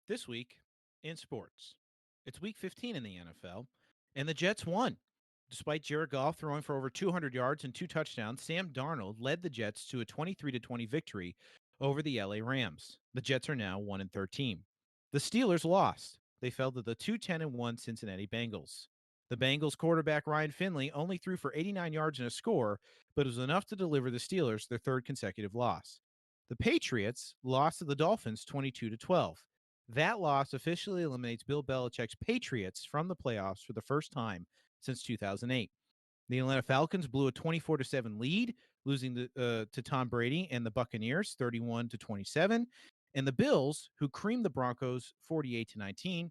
This week in sports, it's week 15 in the NFL, and the Jets won. Despite Jared Goff throwing for over 200 yards and 2 touchdowns, Sam Darnold led the Jets to a 23-20 victory over the LA Rams. The Jets are now 1-13. The Steelers lost. They fell to the 2-10-1 Cincinnati Bengals. The Bengals quarterback Ryan Finley only threw for 89 yards and a score, but it was enough to deliver the Steelers their third consecutive loss. The Patriots lost to the Dolphins 22-12. That loss officially eliminates Bill Belichick's Patriots from the playoffs for the first time since 2008. The Atlanta Falcons blew a 24-7 lead, losing to Tom Brady and the Buccaneers 31-27. And the Bills, who creamed the Broncos 48-19,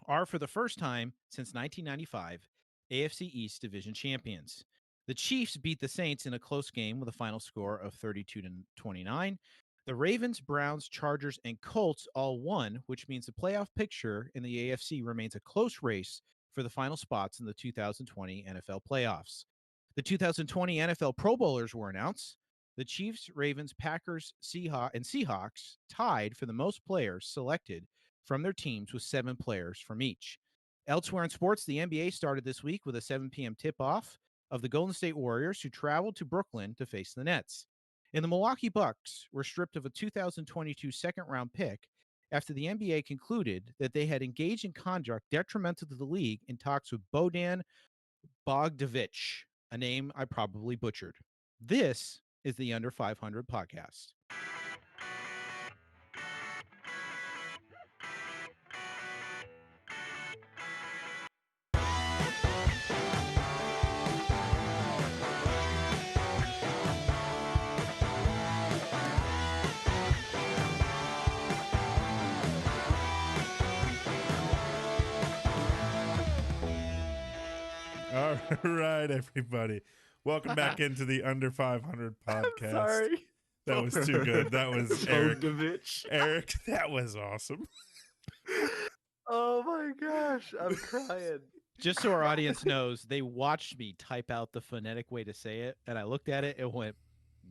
are for the first time since 1995 AFC East division champions. The Chiefs beat the Saints in a close game with a final score of 32-29. The Ravens, Browns, Chargers, and Colts all won, which means the playoff picture in the AFC remains a close race for the final spots in the 2020 NFL playoffs. The 2020 NFL Pro Bowlers were announced. The Chiefs, Ravens, Packers, Seahawks tied for the most players selected from their teams with 7 players from each. Elsewhere in sports, the NBA started this week with a 7 p.m. tip-off of the Golden State Warriors, who traveled to Brooklyn to face the Nets. And the Milwaukee Bucks were stripped of a 2022 second-round pick after the NBA concluded that they had engaged in conduct detrimental to the league in talks with Bojan Bogdanovic, a name I probably butchered. This is the Under.500 podcast. All right, everybody. Welcome back into the Under 500 podcast. Sorry. That was too good. That was Eric. Bogdanovic. Eric, that was awesome. Oh my gosh, I'm crying. Just so our audience knows, they watched me type out the phonetic way to say it, and I looked at it and went,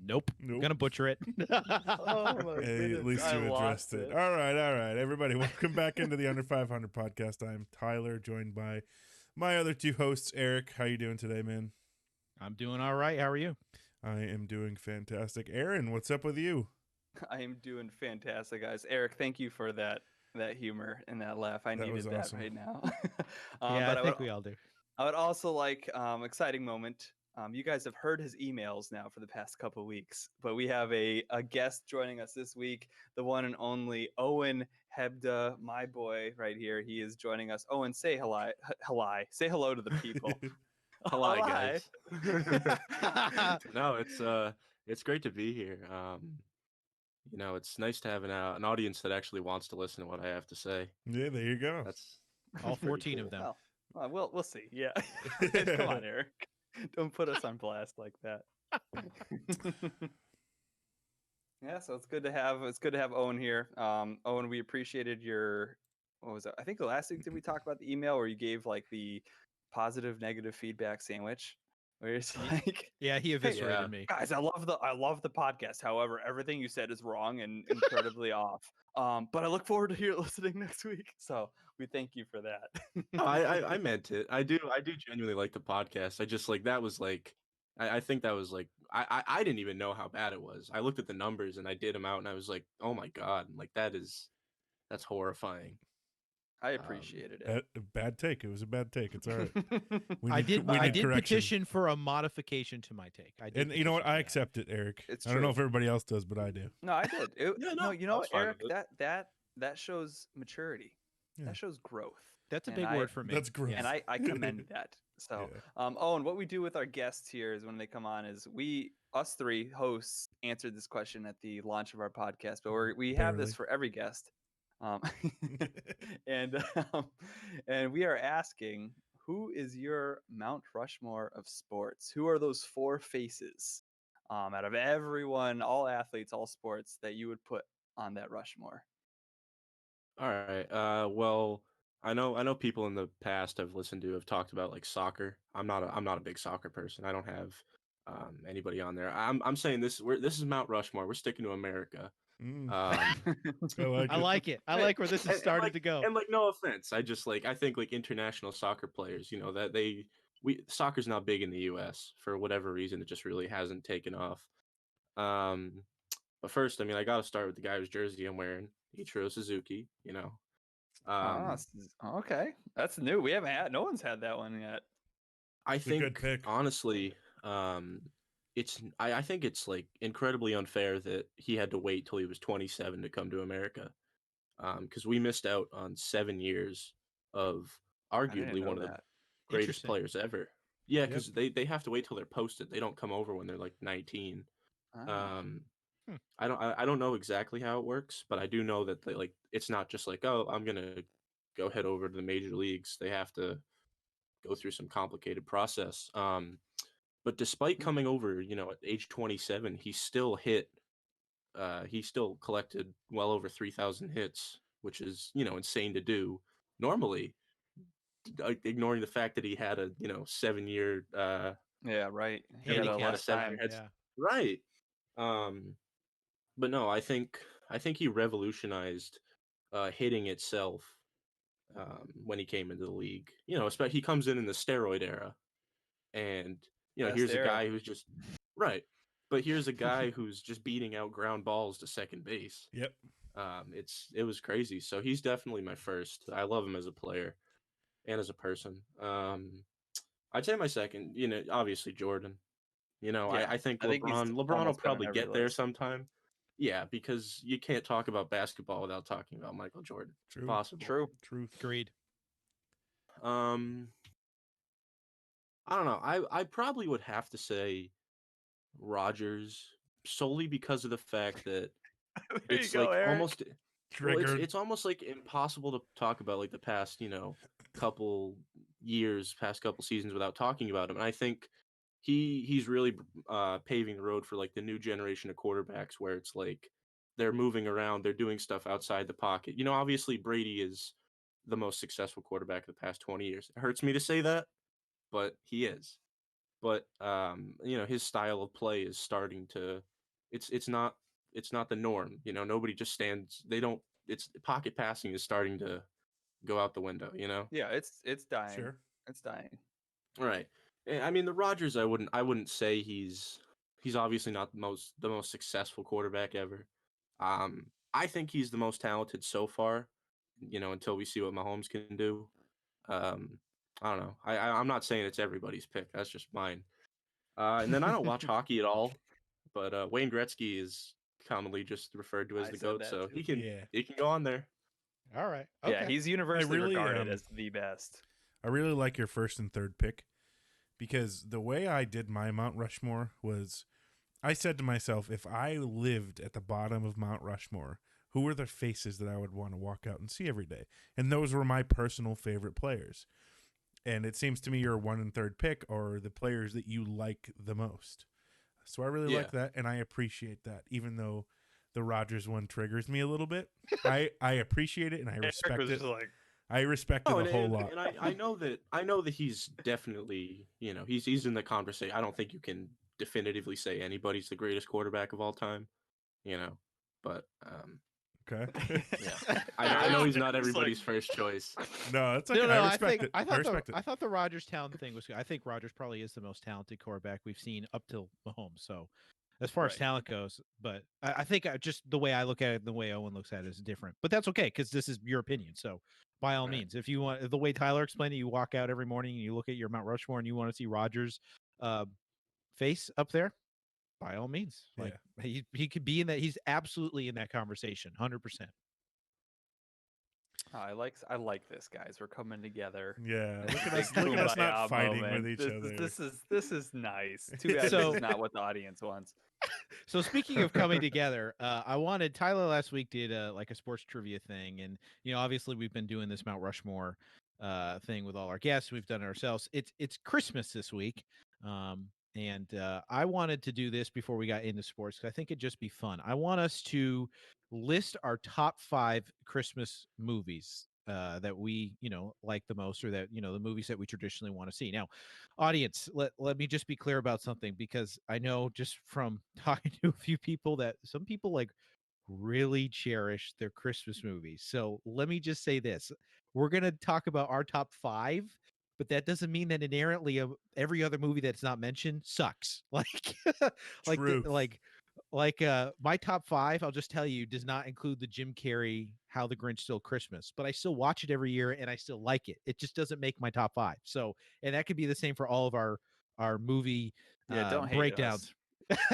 nope. Gonna butcher it. Oh my Hey, goodness. at least I you addressed lost it. All right, everybody. Welcome back into the Under 500 podcast. I'm Tyler, joined by my other two hosts. Eric, how you doing today, man? I'm doing all right. How are you? I am doing fantastic. Aaron, what's up with you? I am doing fantastic, guys. Eric, thank you for that humor and that laugh. I needed was that awesome. right now. Yeah, but I think we all do. I would also like exciting moment. You guys have heard his emails now for the past couple of weeks, but we have a guest joining us this week, the one and only Owen Hebda, my boy right here. He is joining us. Owen, say hello. Say hello to the people. Hello, Hi. guys. No, it's great to be here. It's nice to have an audience that actually wants to listen to what I have to say. Yeah, there you go. That's All pretty 14 cool. of them. Well, we'll see. Yeah. Come on, Eric. Don't put us on blast like that. Yeah, so it's good to have Owen here. Owen, we appreciated your what was it? I think the last week did we talk about the email where you gave like the positive negative feedback sandwich? Where it's like, Yeah, he eviscerated yeah. me. guys, I love the podcast. However, everything you said is wrong and incredibly off. But I look forward to listening next week. So we thank you for that. No, I meant it. I do genuinely like the podcast. I just like that was like I think that was like I didn't even know how bad it was. I looked at the numbers and I did them out and I was like, oh my God, like that's horrifying. I appreciated it. Bad take. It was a bad take. It's all right. I did correction. petition for a modification to my take. And you know what? I accept it, Eric. It's I don't know true. if everybody else does, but I do. No, I did. Yeah, no, no, you I know was what, fine Eric? with it. That shows maturity. Yeah. That shows growth. That's a And big I- word for me. That's gross. And I commend that. So, Owen, what we do with our guests here is when they come on is us three hosts answered this question at the launch of our podcast, but we have this Barely. for every guest. And we are asking, who is your Mount Rushmore of sports? Who are those 4 faces out of everyone, all athletes, all sports, that you would put on that Rushmore? All right. Well, I know people in the past I've listened to have talked about like soccer. I'm not a big soccer person. I don't have anybody on there. I'm saying this is Mount Rushmore. We're sticking to America. Mm. Um, I like I it. like it. I like where this is starting like, to go. and like, no offense, I just like I think like international soccer players, you know, that soccer's not big in the U.S. for whatever reason. It just really hasn't taken off. Um, but first, I mean, I got to start with the guy whose jersey I'm wearing, Ichiro Suzuki. You know, Ah, okay. That's new. We haven't had. No one's had that one yet. I It's a good think pick. honestly, I think it's like incredibly unfair that he had to wait till he was 27 to come to America. Because we missed out on 7 years of I didn't arguably know one of the that. greatest Interesting. players ever. Yeah, Yep. because they have to wait till they're posted. They don't come over when they're like 19. Ah, Um, Hmm. I don't know exactly how it works, but I do know that they like it's not just like, oh, I'm gonna go head over to the major leagues. They have to go through some complicated process. But despite hmm. coming over, you know, at age 27, he still collected well over 3,000 hits, which is, you know, insane to do normally, ignoring the fact that he had a, you know, 7 year Yeah, right. He had a he had a Handicap less 7 year time. time. head Yeah. right. Um but no, I think he revolutionized hitting itself when he came into the league. You know, especially he comes in the steroid era, and you know, Best here's a era. guy who's just right, but here's a guy who's just beating out ground balls to second base. Yep. It was crazy. So he's definitely my first. I love him as a player and as a person. I'd say my second. You know, obviously Jordan. You know, Yeah, I think I think he's LeBron will almost been on probably every get there list. sometime. Yeah, because you can't talk about basketball without talking about Michael Jordan. True. Possible. True. Truth. Agreed. Um, I don't know. I probably would have to say Rogers solely because of the fact that There you it's go, like Eric. almost well, Triggered. it's almost like impossible to talk about like the past, you know, couple years, past couple seasons without talking about him. And I think he's really paving the road for like the new generation of quarterbacks where it's like they're moving around, they're doing stuff outside the pocket. You know, obviously Brady is the most successful quarterback of the past 20 years. It hurts me to say that, but he is. But you know, his style of play is starting to it's not it's not the norm. You know, nobody just stands they don't it's pocket passing is starting to go out the window, you know? Yeah, it's dying. Sure. It's dying. Right. I mean, the Rodgers I wouldn't say he's obviously not the most successful quarterback ever. I think he's the most talented so far, you know, until we see what Mahomes can do. Um I don't know. I'm not saying it's everybody's pick. That's just mine. And then I don't watch hockey at all, but Wayne Gretzky is commonly just referred to as I the said GOAT, that so too. Yeah. he can go on there. All right. Yeah, Okay. he's I universally really regarded as the best. I really like your first and third pick because the way I did my Mount Rushmore was I said to myself, if I lived at the bottom of Mount Rushmore, who were the faces that I would want to walk out and see every day? And those were my personal favorite players. And it seems to me your one and third pick are the players that you like the most. So I really Yeah. like that, and I appreciate that, even though the Rogers one triggers me a little bit. I appreciate it and I Eric respect was it. just like, I respect it Oh, a whole lot. and I know that he's definitely, you know, he's in the conversation. I don't think you can definitively say anybody's the greatest quarterback of all time, you know. But Okay. yeah. I know he's not He's like, everybody's first choice. No, it's okay. No, I no. respect it. I I thought respect it. I thought the Rogers Town thing was good. I think Rogers probably is the most talented quarterback we've seen up till Mahomes. So, as far as Right. talent goes, but I think just the way I look at it, and the way Owen looks at it is different. But that's okay because this is your opinion. So, by all Right. means, if you want the way Tyler explained it, you walk out every morning and you look at your Mount Rushmore and you want to see Rogers' uh, face up there. By all means, like Yeah. he could be in that. He's absolutely in that conversation, 100%. oh, I like this, guys. We're coming together. Yeah. Look at Big us. Look at us not kumbaya fighting with moment. each other. This is nice. Too bad this So- is not what the audience wants. So speaking of coming together, I wanted Tyler last week did like a sports trivia thing, and obviously we've been doing this Mount Rushmore thing with all our guests. We've done it ourselves. It's Christmas this week, and I wanted to do this before we got into sports because I think it'd just be fun. I want us to list our top 5 Christmas movies that we like the most, or that the movies that we traditionally want to see. Now, audience, let me just be clear about something, because I know just from talking to a few people that some people like really cherish their Christmas movies. So let me just say this. We're going to talk about our top 5, but that doesn't mean that inherently every other movie that's not mentioned sucks. Like Truth. my top 5, I'll just tell you, does not include the Jim Carrey How the Grinch Stole Christmas, but I still watch it every year and I still like it. It just doesn't make my top 5. So, and that could be the same for all of our movie Yeah, don't hate breakdowns. us.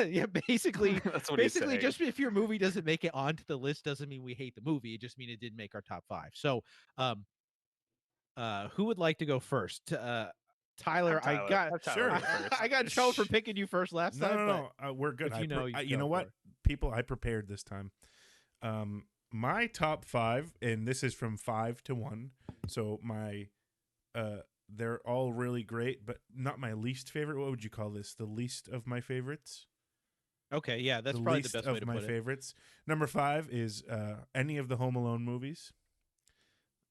Yeah, basically That's what he's saying. just if your movie doesn't make it onto the list doesn't mean we hate the movie. It just means it didn't make our top 5. So, who would like to go first? Tyler, I Tyler. got Have Tyler Sure. go first. I got in trouble for picking you first last No, time. no, we're good. if you know, you you go know what, for it. people, I prepared this time. My top 5, and this is from 5 to 1. So my, they're all really great, but not my least favorite. What would you call this? The least of my favorites. Okay, yeah, that's the probably least the best of way to my put it. favorites. Number 5 is any of the Home Alone movies,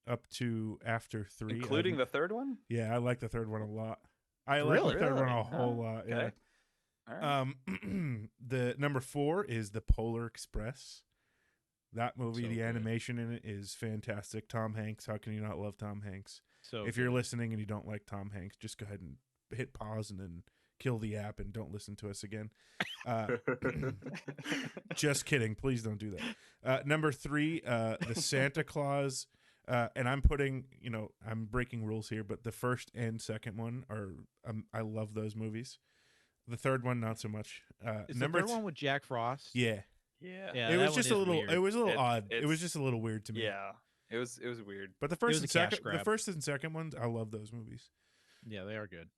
up to after 3, Including the third one? Yeah, I like the third one a lot. I like Really? the third one Really? a whole Oh, lot. okay. All right. Yeah. The number 4 is the Polar Express. That movie, So the good. animation in it is fantastic. Tom Hanks. How can you not love Tom Hanks? So If you're good. listening and you don't like Tom Hanks, just go ahead and hit pause and then kill the app and don't listen to us again. Just kidding. Please don't do that. Number 3, the Santa Claus. And I'm putting, I'm breaking rules here, but the first and second one are, I love those movies. The third one, not so much. Is the third one with Jack Frost? Yeah. Yeah. Yeah, It that was one just is a little, weird. it was a little odd. It was it's- just a little weird to me. Yeah. It was weird. But the was first a and cash second, grab. the first and second ones, I love those movies. Yeah, they are good.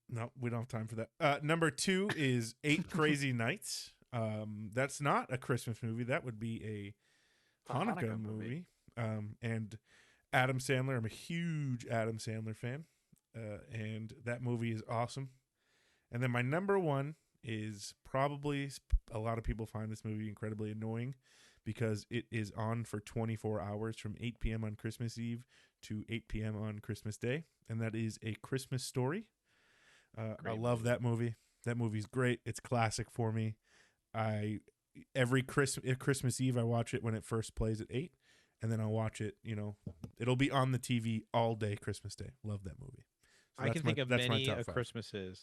No, we don't have time for that. Number 2 is 8 Crazy Nights. That's not a Christmas movie. That would be a Hanukkah movie. And Adam Sandler. I'm a huge Adam Sandler fan. And that movie is awesome. And then my number 1 is probably, a lot of people find this movie incredibly annoying because it is on for 24 hours from 8 p.m. on Christmas Eve to 8 p.m. on Christmas Day. And that is A Christmas Story. I love that movie. That movie's great. It's classic for me. Every Christmas Eve I watch it when it first plays at 8, and then I'll watch it. It'll be on the TV all day Christmas Day. Love that movie. So I can think of many top of 5. Christmases.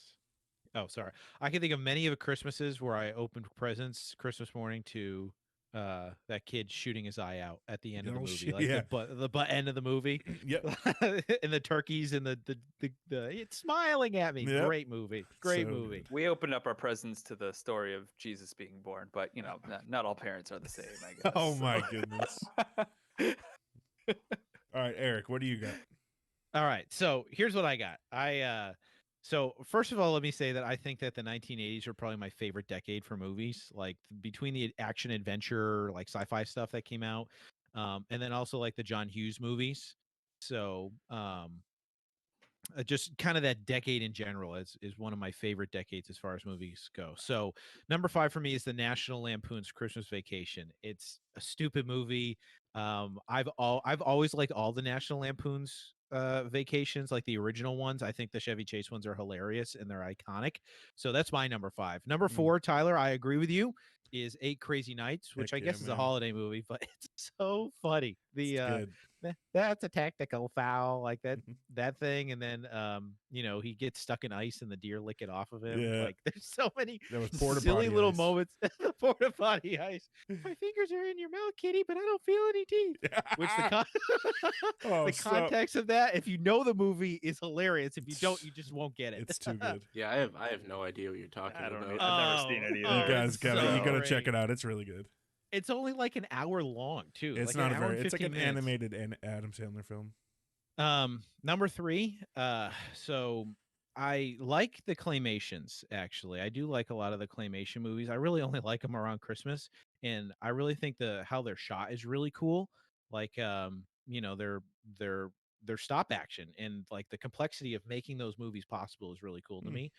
Oh, sorry. I can think of many of Christmases where I opened presents Christmas morning to that kid shooting his eye out at the end of the Oh, movie, shit, like yeah. the butt end of the movie, Yep. and the turkeys and the it's smiling at me. Yep. Great movie. Great So movie. good. We opened up our presents to the story of Jesus being born, but not all parents are the same, I guess. Oh my goodness. All right, Eric, what do you got? All right. So here's what I got. So first of all, let me say that I think that the 1980s are probably my favorite decade for movies. Like between the action adventure, like sci-fi stuff that came out, and then also like the John Hughes movies. So just kind of that decade in general is one of my favorite decades as far as movies go. So number 5 for me is the National Lampoon's Christmas Vacation. It's a stupid movie. I've always liked all the National Lampoon's vacations, like the original ones. I think the Chevy Chase ones are hilarious and they're iconic. So that's my number 5. Number 4, Tyler, I agree with you, is 8 Crazy Nights, which Heck I yeah, guess is a man. holiday movie, but it's so funny. It's good. That's a tactical foul, like that thing, and then he gets stuck in ice and the deer lick it off of him. Yeah. Like there's so many That was porta silly potty little ice. moments. The porta potty ice. My fingers are in your mouth, kitty, but I don't feel any teeth. Which Oh, the so- context of that, if you know the movie, is hilarious. If you don't, you just won't get it. It's too good. Yeah, I have no idea what you're talking I don't about. know. I've never seen it either. You guys it's gotta so you gotta check great. it out. It's really good. It's only like an hour long too. It's like not an a hour very. and It's like 15 an minutes. animated Adam Sandler film. Number 3, so I like the claymations. Actually, I do like a lot of the claymation movies. I really only like them around Christmas, and I really think how they're shot is really cool. Like their stop action and like the complexity of making those movies possible is really cool to me.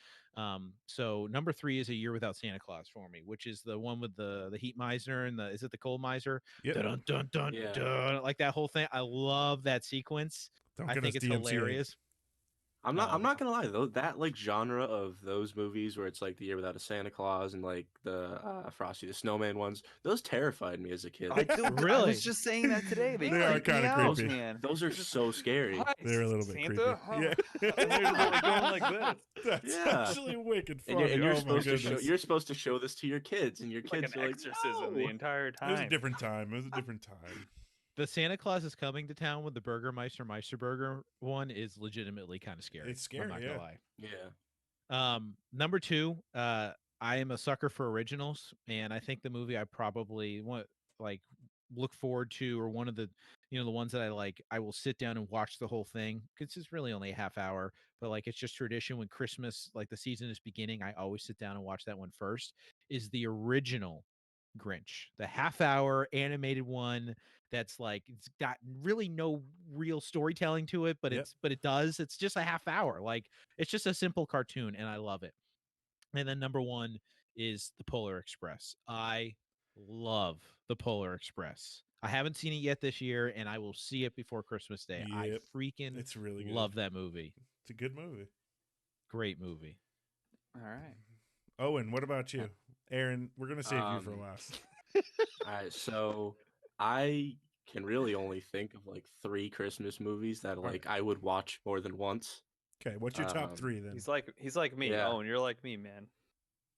So number 3 is A Year Without Santa Claus for me, which is the one with the heat miser and is it the coal miser? Yep. Dun, dun, dun, Yeah. dun, like that whole thing. I love that sequence. Don't I get think us it's DMCA. hilarious. I'm not gonna lie though, that like genre of those movies where it's like The Year Without a Santa Claus and like the Frosty the Snowman ones, those terrified me as a kid. I Really? was just saying that today. They They are creep me kinda out, creepy. man. Those are so scary. Hi, They're a little bit Santa. creepy. Yeah. And they're like going like this. That's Yeah. actually wicked And funny. you're Oh my supposed to show goodness. you're supposed to show this to your kids, and your Like kids an are like, exorcism no. the entire It was a time. different time. It was a different time. The Santa Claus is coming to town with the Burgermeister Meisterburger one is legitimately kind of scary. It's scary, I'm not yeah. gonna lie. Yeah. Number two, I am a sucker for originals, and I think the movie I probably want like look forward to, or one of the the ones that I will sit down and watch the whole thing because it's really only a half hour, but like it's just tradition when Christmas, like the season is beginning, I always sit down and watch that one first. Is the original Grinch, the half hour animated one that's like it's got really no real storytelling to it, but Yep. it does. It's just a half hour. Like it's just a simple cartoon and I love it. And then number one is the Polar Express. I love the Polar Express. I haven't seen it yet this year, and I will see it before Christmas Day. I Yep. freaking It's really good. love that movie. It's a good movie. Great movie. All right. Owen, what about you? Aaron, we're gonna save you for last. All right, so I can really only think of like 3 Christmas movies that right. like I would watch more than once. Okay, what's your top 3 then? He's like me. Yeah. Oh, and you're like me, man.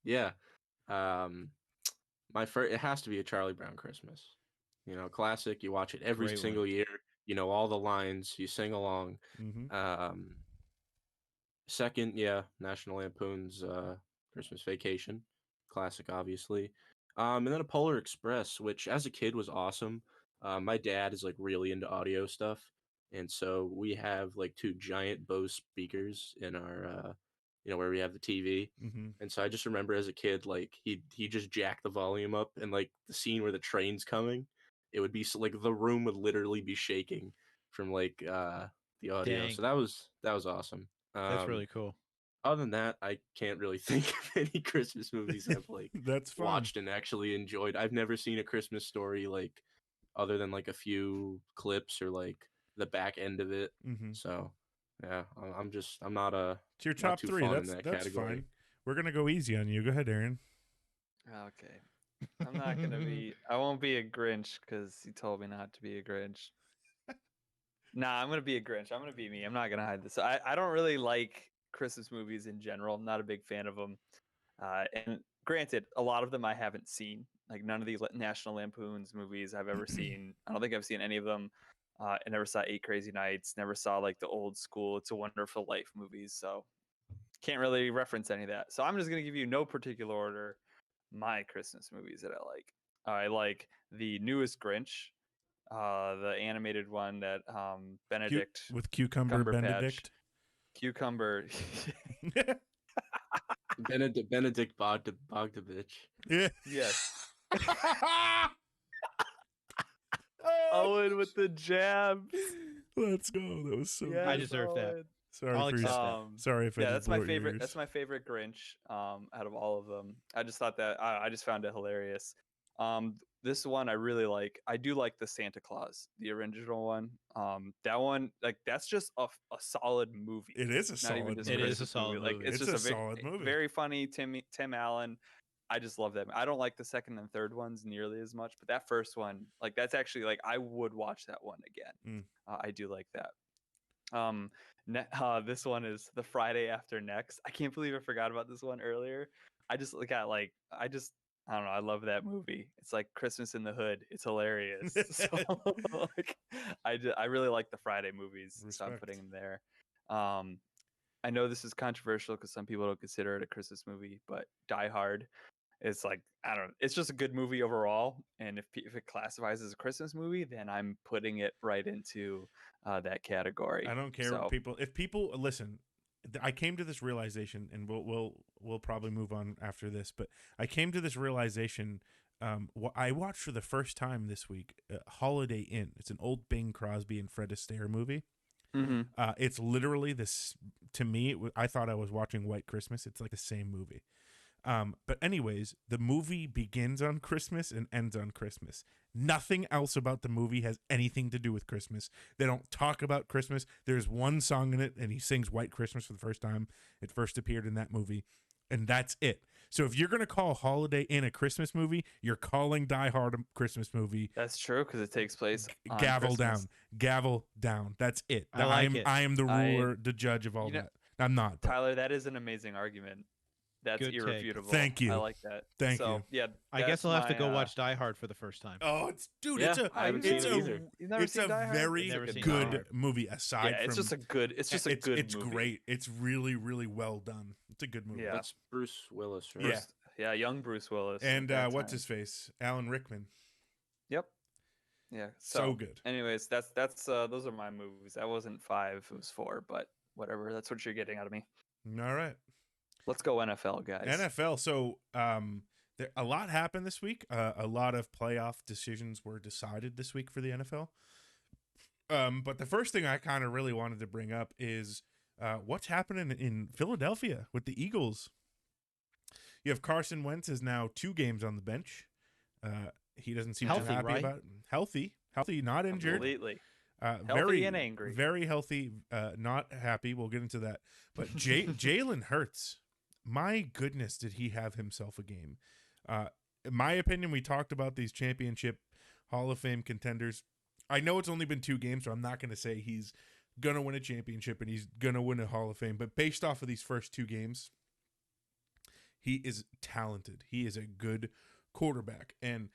Yeah. My first, it has to be A Charlie Brown Christmas. Classic. You watch it every Great single one. year. You know all the lines. You sing along. Mm-hmm. Second, yeah, National Lampoon's Christmas Vacation, classic, obviously. And then a Polar Express, which as a kid was awesome. My dad is like really into audio stuff, and so we have like 2 giant Bose speakers in our, where we have the TV. Mm-hmm. And so I just remember as a kid, like he just jacked the volume up, and like the scene where the train's coming, it would be like the room would literally be shaking from like the audio. Dang. So that was awesome. That's really cool. Other than that, I can't really think of any Christmas movies I've like That's fun. watched and actually enjoyed. I've never seen a Christmas Story like other than like a few clips or like the back end of it. Mm-hmm. So yeah, I'm not It's your not top too 3. fun That's in that that's category. fine. We're gonna go easy on you. Go ahead, Aaron. Okay. I'm not gonna be. I won't be a Grinch because he told me not to be a Grinch. Nah, I'm gonna be a Grinch. I'm gonna be me. I'm not gonna hide this. I don't really like Christmas movies in general. I'm not a big fan of them. And granted, a lot of them I haven't seen. Like none of the National Lampoon's movies I've ever seen. I don't think I've seen any of them. I never saw 8 Crazy Nights. Never saw like the old school It's a Wonderful Life movies. So can't really reference any of that. So I'm just gonna give you no particular order my Christmas movies that I like. I like the newest Grinch, the animated one that Benedict With Cucumber Cumberbatch. Benedict. Cucumber. Benedict Bogdanovich. Yeah. Yes. Owen with the jabs. Let's go. That was so Yes, I good. deserve that. Owen. Sorry I'll for accept your, that. sorry if I Yeah, just that's my blew your favorite. ears. That's my favorite Grinch out of all of them. I just thought that I just found it hilarious. This one I really like. I do like the Santa Claus, the original one. That one, like that's just a solid movie. It is a Not even solid just movie. It is a Christmas solid Like movie. it's It's just a a solid movie. very funny Tim Allen. I just love that. I don't like the second and third ones nearly as much, but that first one, like that's actually like I would watch that one again. I do like that. This one is the Friday After Next. I can't believe I forgot about this one earlier. I just got like I don't know. I love that movie. It's like Christmas in the Hood. It's hilarious. So like I really like the Friday movies, so I'm Respect. putting them there. I know this is controversial because some people don't consider it a Christmas movie, but Die Hard. It's like I don't know. It's just a good movie overall, and if it classifies as a Christmas movie, then I'm putting it right into that category. I don't care what people. If people listen, I came to this realization, and we'll probably move on after this. But I came to this realization. I watched for the first time this week Holiday Inn. It's an old Bing Crosby and Fred Astaire movie. Mm-hmm. It's literally this to me. I thought I was watching White Christmas. It's like the same movie. But anyways, the movie begins on Christmas and ends on Christmas. Nothing else about the movie has anything to do with Christmas. They don't talk about Christmas. There's one song in it, and he sings White Christmas for the first time. It first appeared in that movie, and that's it. So if you're going to call Holiday Inn a Christmas movie, you're calling Die Hard a Christmas movie. That's true because it takes place on Gavel Christmas. down. Gavel down. That's it. I like it. I am the ruler, the judge of all you know, that. I'm not. But Tyler, that is an amazing argument. That's Good take. irrefutable. Thank you. I like that. Thank so, you. Yeah, I guess that's I'll have to my, go watch Die Hard for the first time. Oh, it's dude. Yeah, It's a. I haven't It's seen it either. You've never it's seen a Die Hard? very Never seen Die good Hard. movie. Aside Yeah, from it's just a good. It's just a it's, good. It's movie. great. It's really really well done. It's a good movie. Yeah. That's Bruce Willis, right? Yeah. Yeah, young Bruce Willis. And at that what's time. his face? Alan Rickman. Yep. Yeah. So good. Anyways, that's those are my movies. That wasn't 5, it was 4, but whatever. That's what you're getting out of me. All right. Let's go NFL, guys. NFL. So there a lot happened this week. A lot of playoff decisions were decided this week for the NFL. But the first thing I kind of really wanted to bring up is what's happening in Philadelphia with the Eagles. You have Carson Wentz is now 2 games on the bench. He doesn't seem Healthy, too happy right? about it. Healthy, not injured. Completely. Very and angry. Very healthy. Not happy. We'll get into that. But Jalen Hurts, my goodness, did he have himself a game? In my opinion, we talked about these championship Hall of Fame contenders. I know it's only been 2 games, so I'm not going to say he's going to win a championship and he's going to win a Hall of Fame. But based off of these first 2 games, he is talented. He is a good quarterback. And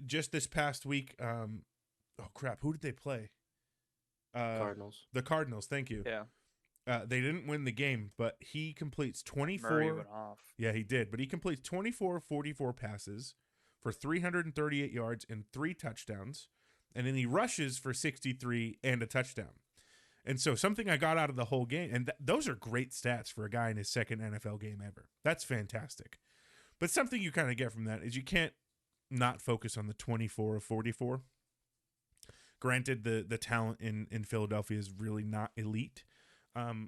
just this past week, oh crap, who did they play? Cardinals. The Cardinals. Thank you. Yeah. They didn't win the game, but he completes 24. Murray went off. Yeah, he did. But he completes 24 44 passes for 338 yards and 3 touchdowns. And then he rushes for 63 and a touchdown. And so something I got out of the whole game, and those are great stats for a guy in his second NFL game ever. That's fantastic. But something you kind of get from that is you can't not focus on the 24 of 44. Granted, the talent in Philadelphia is really not elite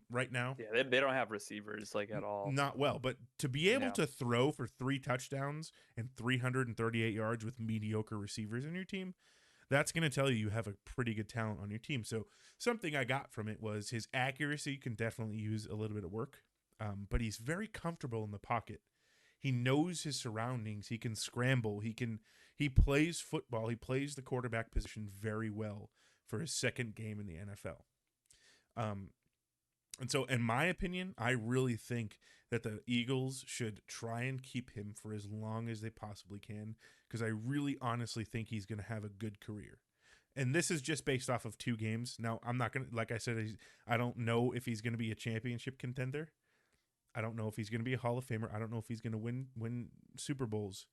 right now. Yeah, they don't have receivers like at all. Not well, but to be able Yeah. to throw for 3 touchdowns and 338 yards with mediocre receivers in your team, that's going to tell you have a pretty good talent on your team. So something I got from it was his accuracy can definitely use a little bit of work, but he's very comfortable in the pocket. He knows his surroundings. He can scramble. He plays football. He plays the quarterback position very well for his second game in the NFL. And so, in my opinion, I really think that the Eagles should try and keep him for as long as they possibly can, because I really honestly think he's going to have a good career. And this is just based off of 2 games. Now, I'm not going to, like I said, I don't know if he's going to be a championship contender. I don't know if he's going to be a Hall of Famer. I don't know if he's going to win Super Bowls.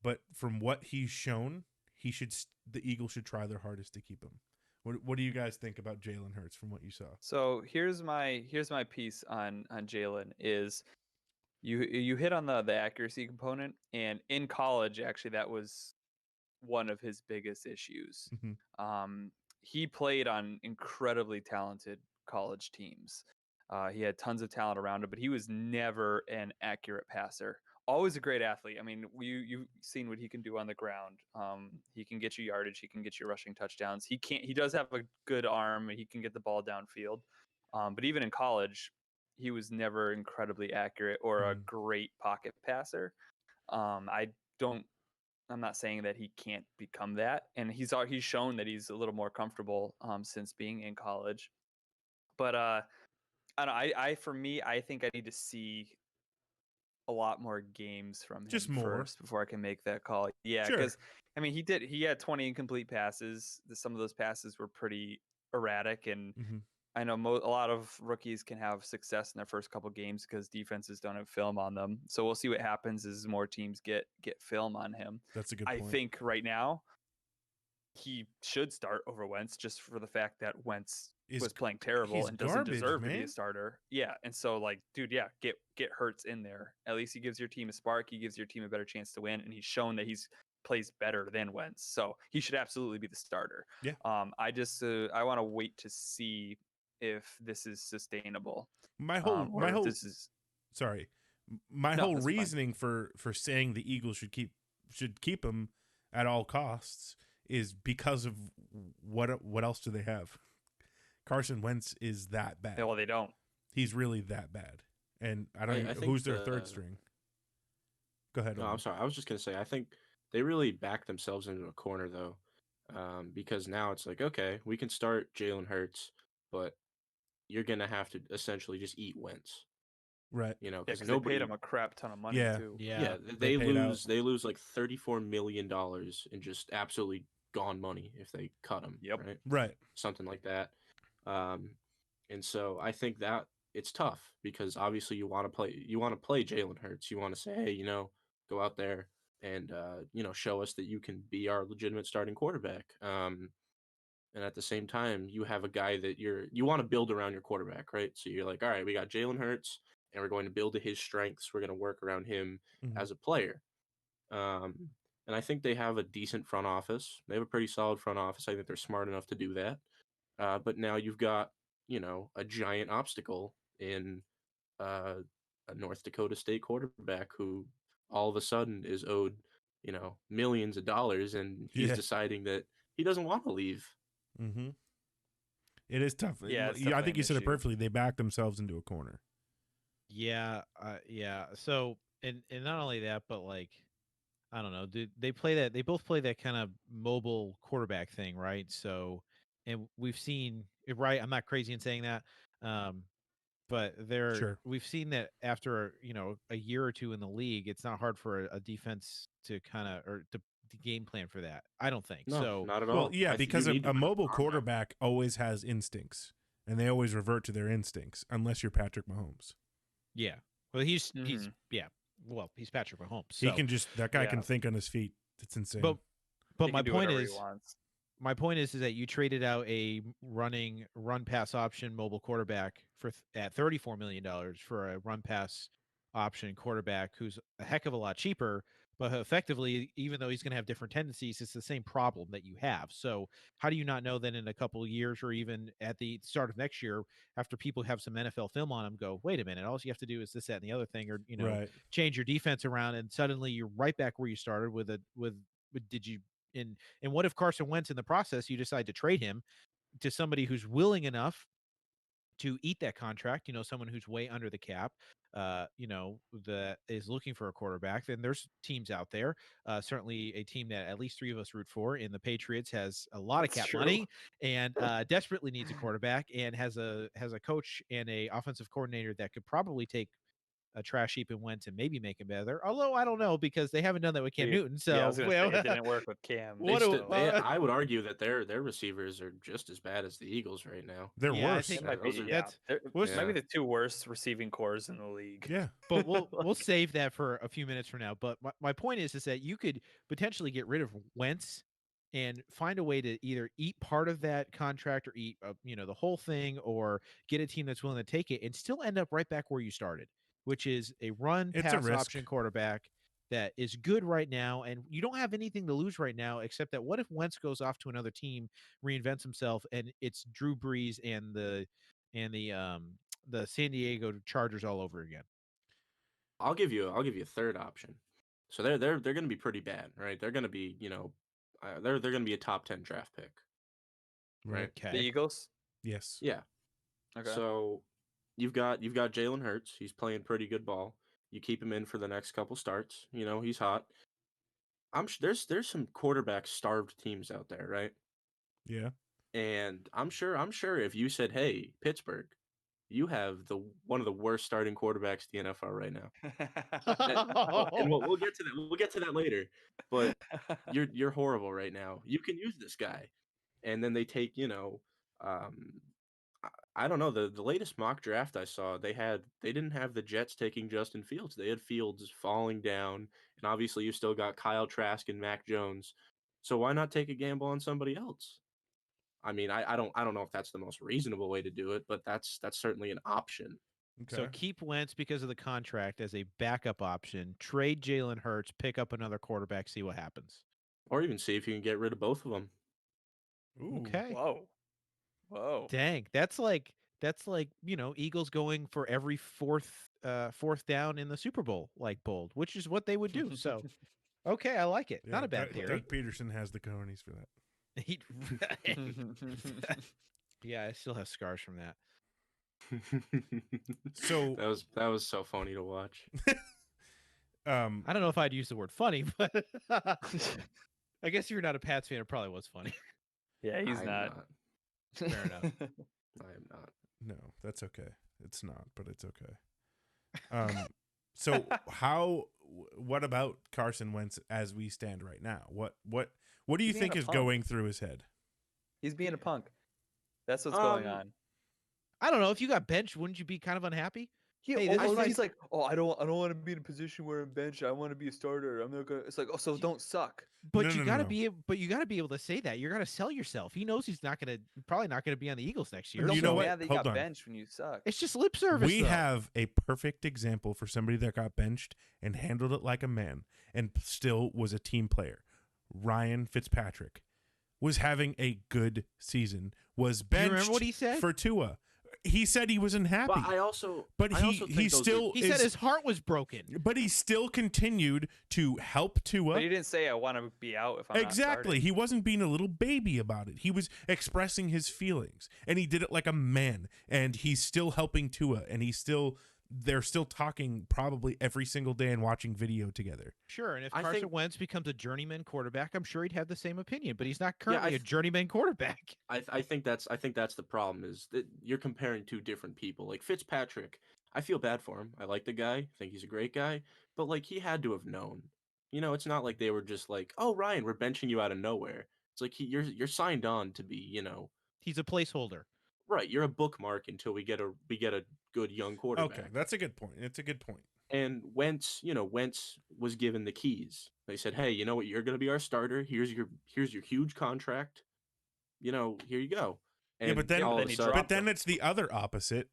But from what he's shown, the Eagles should try their hardest to keep him. What do you guys think about Jalen Hurts from what you saw? So here's my piece on Jalen is you hit on the accuracy component, and in college actually that was one of his biggest issues. Mm-hmm. He played on incredibly talented college teams. He had tons of talent around him, but he was never an accurate passer. Always a great athlete. I mean, you've seen what he can do on the ground. He can get you yardage. He can get you rushing touchdowns. He does have a good arm, and he can get the ball downfield. But even in college, he was never incredibly accurate or a great pocket passer. I'm not saying that he can't become that, and he's shown that he's a little more comfortable since being in college. But I don't know. I think I need to see a lot more games from him Just more first before I can make that call. Yeah, Sure. because I mean he had 20 incomplete passes. Some of those passes were pretty erratic, and Mm-hmm. I know a lot of rookies can have success in their first couple games because defenses don't have film on them. So we'll see what happens as more teams get film on him. That's a good I point. think right now he should start over Wentz just for the fact that Wentz was playing terrible he's and doesn't garbage, deserve to be man. a starter. Yeah, and so like, dude, yeah, get Hurts in there. At least he gives your team a spark. He gives your team a better chance to win, and he's shown that he's plays better than Wentz. So he should absolutely be the starter. Yeah. I just I want to wait to see if this is sustainable. My whole My No, whole that's fine. reasoning for saying the Eagles should keep him at all costs is because of what else do they have? Carson Wentz is that bad. Yeah, well, they don't. He's really that bad. And I don't I even, think who's their third string? Go ahead. No, I'm Owen. sorry. I was just gonna say I think they really backed themselves into a corner though, because now it's like okay, we can start Jalen Hurts, but you're gonna have to essentially just eat Wentz, Right. Yeah, because because they paid nobody. him a crap ton of money Yeah. too. Yeah. Yeah, They paid out. they lose like $34 million in just absolutely gone money if they cut him, Yep. right? Right. Something like that. Um, and so I think that it's tough because obviously you want to play Jalen Hurts. You want to say, hey, go out there and show us that you can be our legitimate starting quarterback. And at the same time, you have a guy that you want to build around your quarterback, right? So you're like, all right, we got Jalen Hurts, and we're going to build to his strengths. We're going to work around him Mhm. as a player. Um, and I think they have a decent front office. They have a pretty solid front office. I think they're smart enough to do that. But now you've got, a giant obstacle in uh, a North Dakota State quarterback who all of a sudden is owed, millions of dollars, and he's Yeah. deciding that he doesn't want to leave. Mm-hmm. It is tough. Yeah, it's I definitely think an you said it issue. perfectly. They backed themselves into a corner. Yeah. Yeah. So, and not only that, but like, I don't know. They play that? They both play that kind of mobile quarterback thing, right? So, and we've seen right. I'm not crazy in saying that, um, but Sure. we've seen that after a year or two in the league, it's not hard for a defense to kind of or to game plan for that. I don't think No, so. not at Well, all. yeah, You because need to a put an mobile arm out. quarterback always has instincts, and they always revert to their instincts, unless you're Patrick Mahomes. Yeah. Well, he's Mhm. yeah. Well, he's Patrick Mahomes. He So, can that guy Yeah. can think on his feet. It's insane. but He my can do point whatever he is, wants. is that you traded out a run pass option mobile quarterback for at $34 million for a run pass option quarterback who's a heck of a lot cheaper, but effectively, even though he's going to have different tendencies, it's the same problem that you have. So how do you not know that in a couple of years or even at the start of next year, after people have some NFL film on them, go, wait a minute, all you have to do is this, that, and the other thing, or Right. change your defense around, and suddenly you're right back where you started with did you and what if Carson Wentz in the process you decide to trade him to somebody who's willing enough to eat that contract, someone who's way under the cap, that is looking for a quarterback, then there's teams out there. Certainly a team that at least three of us root for in the Patriots has a lot of That's cap true. money and desperately needs a quarterback and has a coach and a offensive coordinator that could probably take a trash heap and Wentz and maybe make him better. Although I don't know because they haven't done that with Cam Newton. Yeah, I So was gonna say it didn't work with Cam. They what still, do So they, I would argue that their receivers are just as bad as the Eagles right now. They're yeah, I worse. think it might those be. are- Yeah, that's They're- what's might be Yeah. the two worst receiving cores in the league. Yeah. but we'll save that for a few minutes from now. But my point is that you could potentially get rid of Wentz and find a way to either eat part of that contract or eat the whole thing or get a team that's willing to take it and still end up right back where you started, which is a run It's a pass risk. option quarterback that is good right now, and you don't have anything to lose right now except that what if Wentz goes off to another team, reinvents himself, and it's Drew Brees and the San Diego Chargers all over again. I'll give you a third option. So they're going to be pretty bad, right? They're going to be they're going to be a top 10 draft pick, right? Right. The Okay. Eagles. Yes. Yeah. Okay. So you've got Jalen Hurts. He's playing pretty good ball. You keep him in for the next couple starts. He's hot. There's some quarterback starved teams out there, right? Yeah. And I'm sure if you said, "Hey, Pittsburgh, you have the one of the worst starting quarterbacks in the NFL right now," and we'll get to that. We'll get to that later. But you're horrible right now. You can use this guy, and then they take um, I don't know the latest mock draft I saw. They didn't have the Jets taking Justin Fields. They had Fields falling down, and obviously you still got Kyle Trask and Mac Jones. So why not take a gamble on somebody else? I mean, I don't know if that's the most reasonable way to do it, but that's certainly an option. Okay. So keep Wentz because of the contract as a backup option. Trade Jalen Hurts, pick up another quarterback, see what happens. Or even see if you can get rid of both of them. Ooh. Okay. Whoa. Whoa. Dang, that's like Eagles going for every fourth fourth down in the Super Bowl like bold, which is what they would do. So, okay, I like it. Not a bad theory. Doug Peterson has the cojones for that. Yeah, I still have scars from that. So that was so funny to watch. I don't know if I'd use the word funny, but I guess if you're not a Pats fan, it probably was funny. Yeah, he's I'm not. Fair enough. I am not. no, that's okay. It's not, but it's okay. So what about Carson Wentz as we stand right now? What do you He's think being a is punk. going through his head? He's being a punk. That's what's going Um, on. I don't know. If you got benched, wouldn't you be kind of unhappy? He Hey, this is almost, my- he's like, oh, I don't want to be in a position where I'm benched. I want to be a starter. I'm not gonna. It's like, oh, so don't suck. But No, you no, no, gotta no. be able to say that. You're gonna sell yourself. He knows he's probably not gonna be on the Eagles next year. Don't You be know what? mad that you Hold got on. benched when you suck. It's just lip service. We though. have a perfect example for somebody that got benched and handled it like a man and still was a team player. Ryan Fitzpatrick was having a good season. Was Do you remember benched what he said? for Tua. He said he was unhappy. But I also But I also think he those are- still He said his heart was broken. but he still continued to help Tua. But he didn't say I want to be out if I'm Exactly. Not He wasn't being a little baby about it. He was expressing his feelings, and he did it like a man. And he's still helping Tua, and they're still talking probably every single day and watching video together. Sure, and if I Carson think- Wentz becomes a journeyman quarterback, I'm sure he'd have the same opinion. But he's not currently I a th- journeyman quarterback. I think that's the problem is that you're comparing two different people. Like Fitzpatrick, I feel bad for him. I like the guy. I think he's a great guy. But like he had to have known. You know, it's not like they were just like, "Oh, Ryan, we're benching you out of nowhere." It's like you're signed on to be, He's a placeholder. right. You're a bookmark until we get a good young quarterback. Okay, that's a good point. It's a good point. And Wentz was given the keys. They said, "Hey, you know what? You're going to be our starter. Here's your huge contract. Here you go." And Yeah, but then all then of a he sudden, dropped but then it's the other opposite.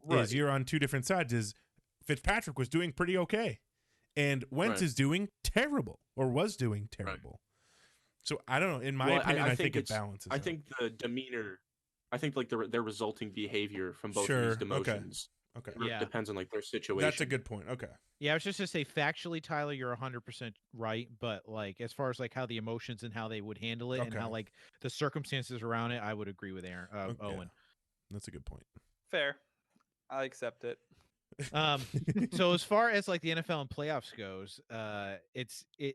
right. Is you're on two different sides. Is Fitzpatrick was doing pretty okay, and Wentz Right. is doing terrible or was doing terrible. So I don't know. In my Well, opinion, I think it it's- balances. I out. think the demeanor, I think like their resulting behavior from both Sure, of these okay. demotions Okay, Yeah. depends on like their situation. that's a good point. Okay, Yeah, I was just to say factually, Tyler, you're 100% right. But like as far as like how the emotions and how they would handle it and Okay. how like the circumstances around it, I would agree with Okay. Owen. that's a good point. Fair. I accept it. So as far as like the NFL and playoffs goes, the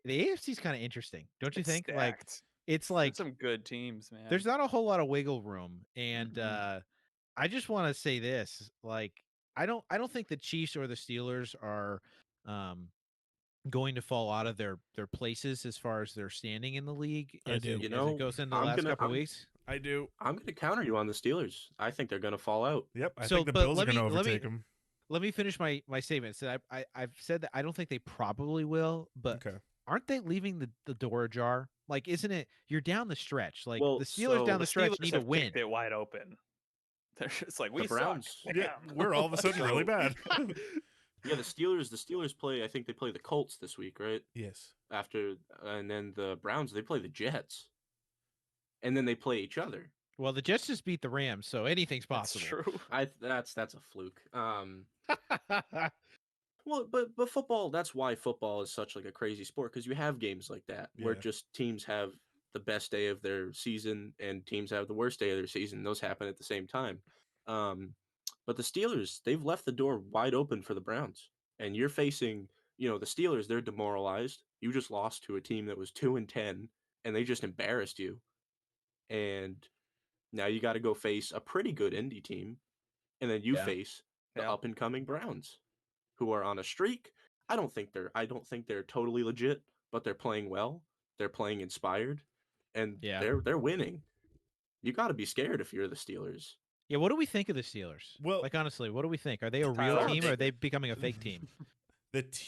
AFC is kind of interesting, don't you It's think? Like stacked. it's There's like some good teams, man. there's not a whole lot of wiggle room, and Mhm. I just want to say this: like I don't think the Chiefs or the Steelers are going to fall out of their places as far as their standing in the league I as do. it, You as know, it goes into the I'm last gonna- couple I'm- weeks. I do. I'm going to counter you on the Steelers. I think they're going to fall out. Yep, I So, think the but Bills are let going to me- let me- overtake them. Let me finish my statement. So I've said that I don't think they probably will, but Okay. aren't they leaving the door ajar? Like, isn't it? You're down the stretch. Like Well, the Steelers so down the the stretch Steelers need to have win. kicked it wide open. They're just like, we The suck. Browns. Yeah, Bam. we're all of a sudden really bad. Yeah, the Steelers play. I think they play the Colts this week, right? Yes. And then the Browns they play the Jets, and then they play each other. Well, the Jets just beat the Rams, so anything's That's possible. true. That's a fluke. Well, but football. That's why football is such like a crazy sport because you have games like that where Yeah. just teams have the best day of their season and teams have the worst day of their season. Those happen at the same time. But the Steelers, they've left the door wide open for the Browns, and you're facing, the Steelers. They're demoralized. You just lost to a team that was 2-10, and they just embarrassed you. And now you got to go face a pretty good indie team, and then you Yeah. face the Yeah. up and coming Browns, who are on a streak. I don't think they're totally legit, but they're playing well. They're playing inspired, and Yeah. they're winning. You got to be scared if you're the Steelers. Yeah, what do we think of the Steelers? Well- like honestly, what do we think? Are they a real Tyler, team or are take they becoming a fake team?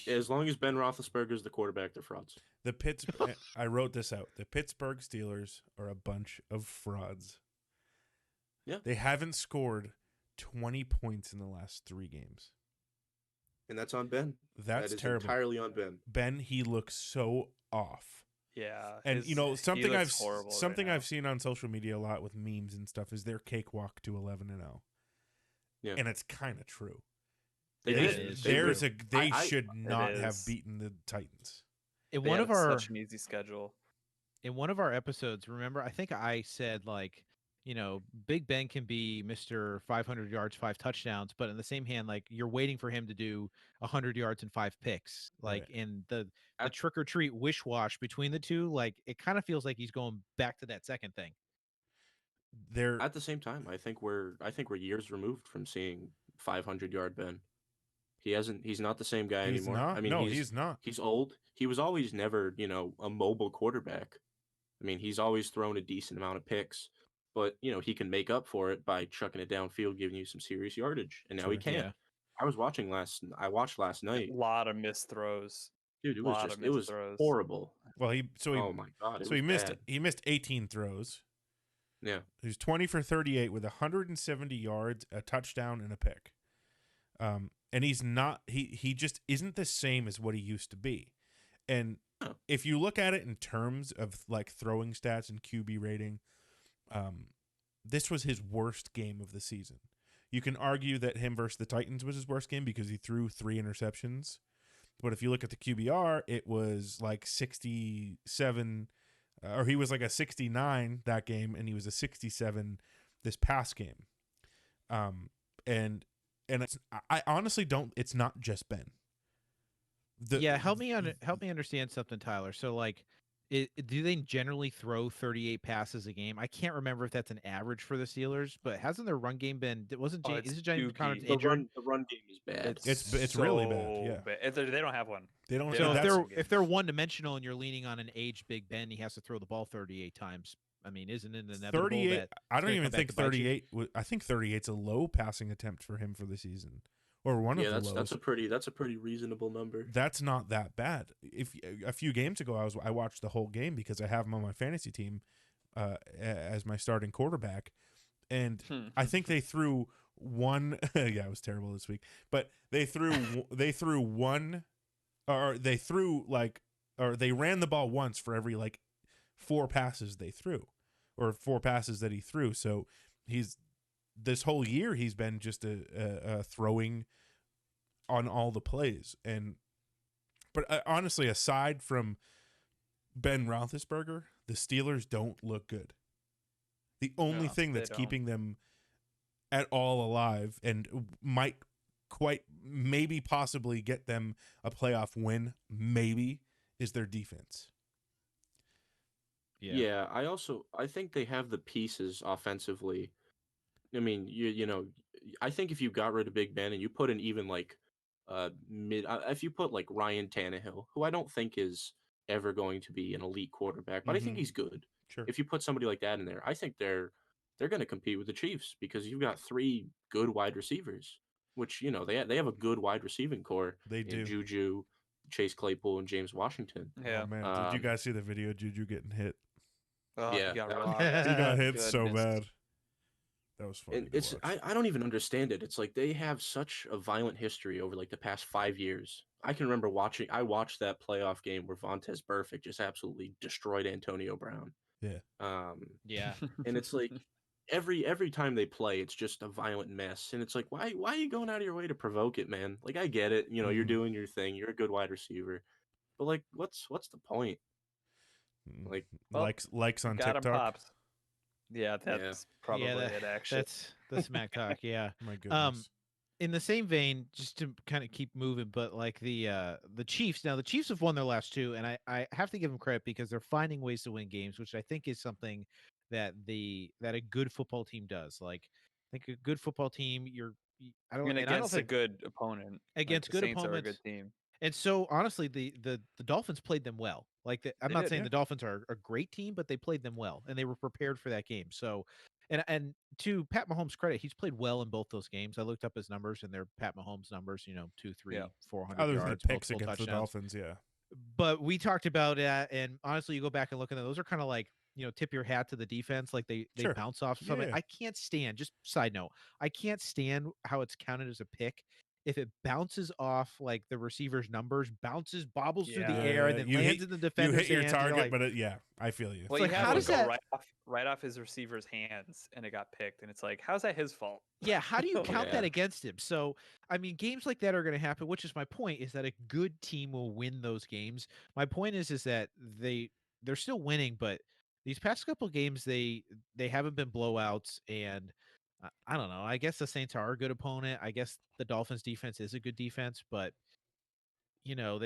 As long as Ben Roethlisberger's the quarterback, they're frauds. The Pittsburgh. I wrote this out. The Pittsburgh Steelers are a bunch of frauds. Yeah. They haven't scored 20 points in the last 3 games. And that's on Ben. That's That is terrible. entirely on Ben. Ben, he looks so off. Yeah. And he something looks horrible right now. I've seen on social media a lot with memes and stuff is their cakewalk to 11-0. Yeah. And it's kind of true. They It did. is. They There's really. they should It not have is. beaten the Titans. In They one had of our such an easy schedule. in one of our episodes, remember, I think I said like, Big Ben can be Mr. 500 yards, 5 touchdowns, but in the same hand, like you're waiting for him to do 100 yards and 5 picks. Like Right. in the At- trick or treat wish wash between the two, like it kind of feels like he's going back to that second thing. They're At the same time, I think we're years removed from seeing 500-yard Ben. He's not the same guy he's anymore. I not. mean, No, he's not. he's old. He was always never, a mobile quarterback. I mean, he's always thrown a decent amount of picks, but he can make up for it by chucking it downfield, giving you some serious yardage, and now he Sure. can. Yeah. I watched last A night. lot of missed throws. Dude, Lot of it missed was throws. horrible. Well, he Oh my god, it so was he missed bad. he missed 18 throws. Yeah. He was 20 for 38 with 170 yards, a touchdown, and a pick. And he's not. He just isn't the same as what he used to be. And No. if you look at it in terms of like throwing stats and QB rating, this was his worst game of the season. You can argue that him versus the Titans was his worst game because he threw 3 interceptions. But if you look at the QBR, it was like 67, or he was like a 69 that game, and he was a 67 this past game. And I honestly don't. It's not just Ben. Help me understand something, Tyler. So like, do they generally throw 38 passes a game? I can't remember if that's an average for the Steelers, but hasn't their run game been? Wasn't Oh, James? it's Isn't James dookie. Conner's The injured? The run game is bad. It's really bad, yeah. They don't have one. They don't. They So don't if have they're some if they're one dimensional and you're leaning on an aged Big Ben, he has to throw the ball 38 times. I mean, isn't it inevitable 38. that I it's don't gonna even come back think to bite you? 38. I think 38's a low passing attempt for him for the season, or one Yeah, of the lows. that's a pretty reasonable number. That's not that bad. If a few games ago, I watched the whole game because I have him on my fantasy team as my starting quarterback, and I think they threw one. Yeah, it was terrible this week, but they threw one, or they ran the ball once for every like 4 passes they threw, or 4 passes that he threw. So this whole year he's been just a throwing on all the plays. But honestly, aside from Ben Roethlisberger, the Steelers don't look good. The only No, thing they that's don't. keeping them at all alive and might quite maybe possibly get them a playoff win, maybe, is their defense. Yeah, I think they have the pieces offensively. I mean, I think if you got rid of Big Ben and you put in even like if you put like Ryan Tannehill, who I don't think is ever going to be an elite quarterback, but I think Mhm. he's good. Sure. If you put somebody like that in there, I think they're going to compete with the Chiefs because you've got 3 good wide receivers, which they have a good wide receiving core They in do. Juju, Chase Claypool, and James Washington. Yeah. Oh man, did you Um, guys see the video of Juju getting hit? Oh, Yeah, he got that was- robbed. He got My hit so goodness. bad. That was funny And to it's watch. I don't even understand it. It's like they have such a violent history over like the past 5 years. I can remember I watched that playoff game where Vontez Burfict just absolutely destroyed Antonio Brown. Yeah. Yeah. And it's like every time they play, it's just a violent mess. And it's like, why are you going out of your way to provoke it, man? Like I get it, you're Mhm. doing your thing, you're a good wide receiver. But like what's the point? Like Well, likes on got him TikTok. popped. Yeah, that's probably it. Actually, That's the smack talk. Yeah. My goodness. In the same vein, just to kind of keep moving, but like the Chiefs. Now the Chiefs have won their last 2, and I have to give them credit because they're finding ways to win games, which I think is something that a good football team does. Like I think a good football team, I don't and and I don't against a think good opponent. Like against the good Saints are a opponents. good team. And so honestly, the Dolphins played them well. Like I'm They not did, saying yeah. the Dolphins are a great team, but they played them well and they were prepared for that game. So, and to Pat Mahomes' credit, he's played well in both those games. I looked up his numbers and they're Pat Mahomes numbers. 2, 3, Yeah. 400 Other than the yards, picks multiple against the touchdowns. Dolphins, yeah. But we talked about that, and honestly, you go back and look at them; those are kind of like tip your hat to the defense, like they Sure. bounce off something. Yeah. I can't stand. Just side note, I can't stand how it's counted as a pick if it bounces off like the receiver's numbers, bobbles through the Yeah. air, and then you lands hit in the you defender's hit your hands, and you're target, like, but yeah, I feel you. Well, like, you had how one does go that? right off his receiver's hands, and it got picked, and it's like, how's that his fault? Yeah, how do you count that Yeah. against him? So, I mean, games like that are going to happen, which is my point, is that a good team will win those games. My point is that they're still winning, but these past couple games they haven't been blowouts, and I don't know. I guess the Saints are a good opponent. I guess the Dolphins defense is a good defense, but you know,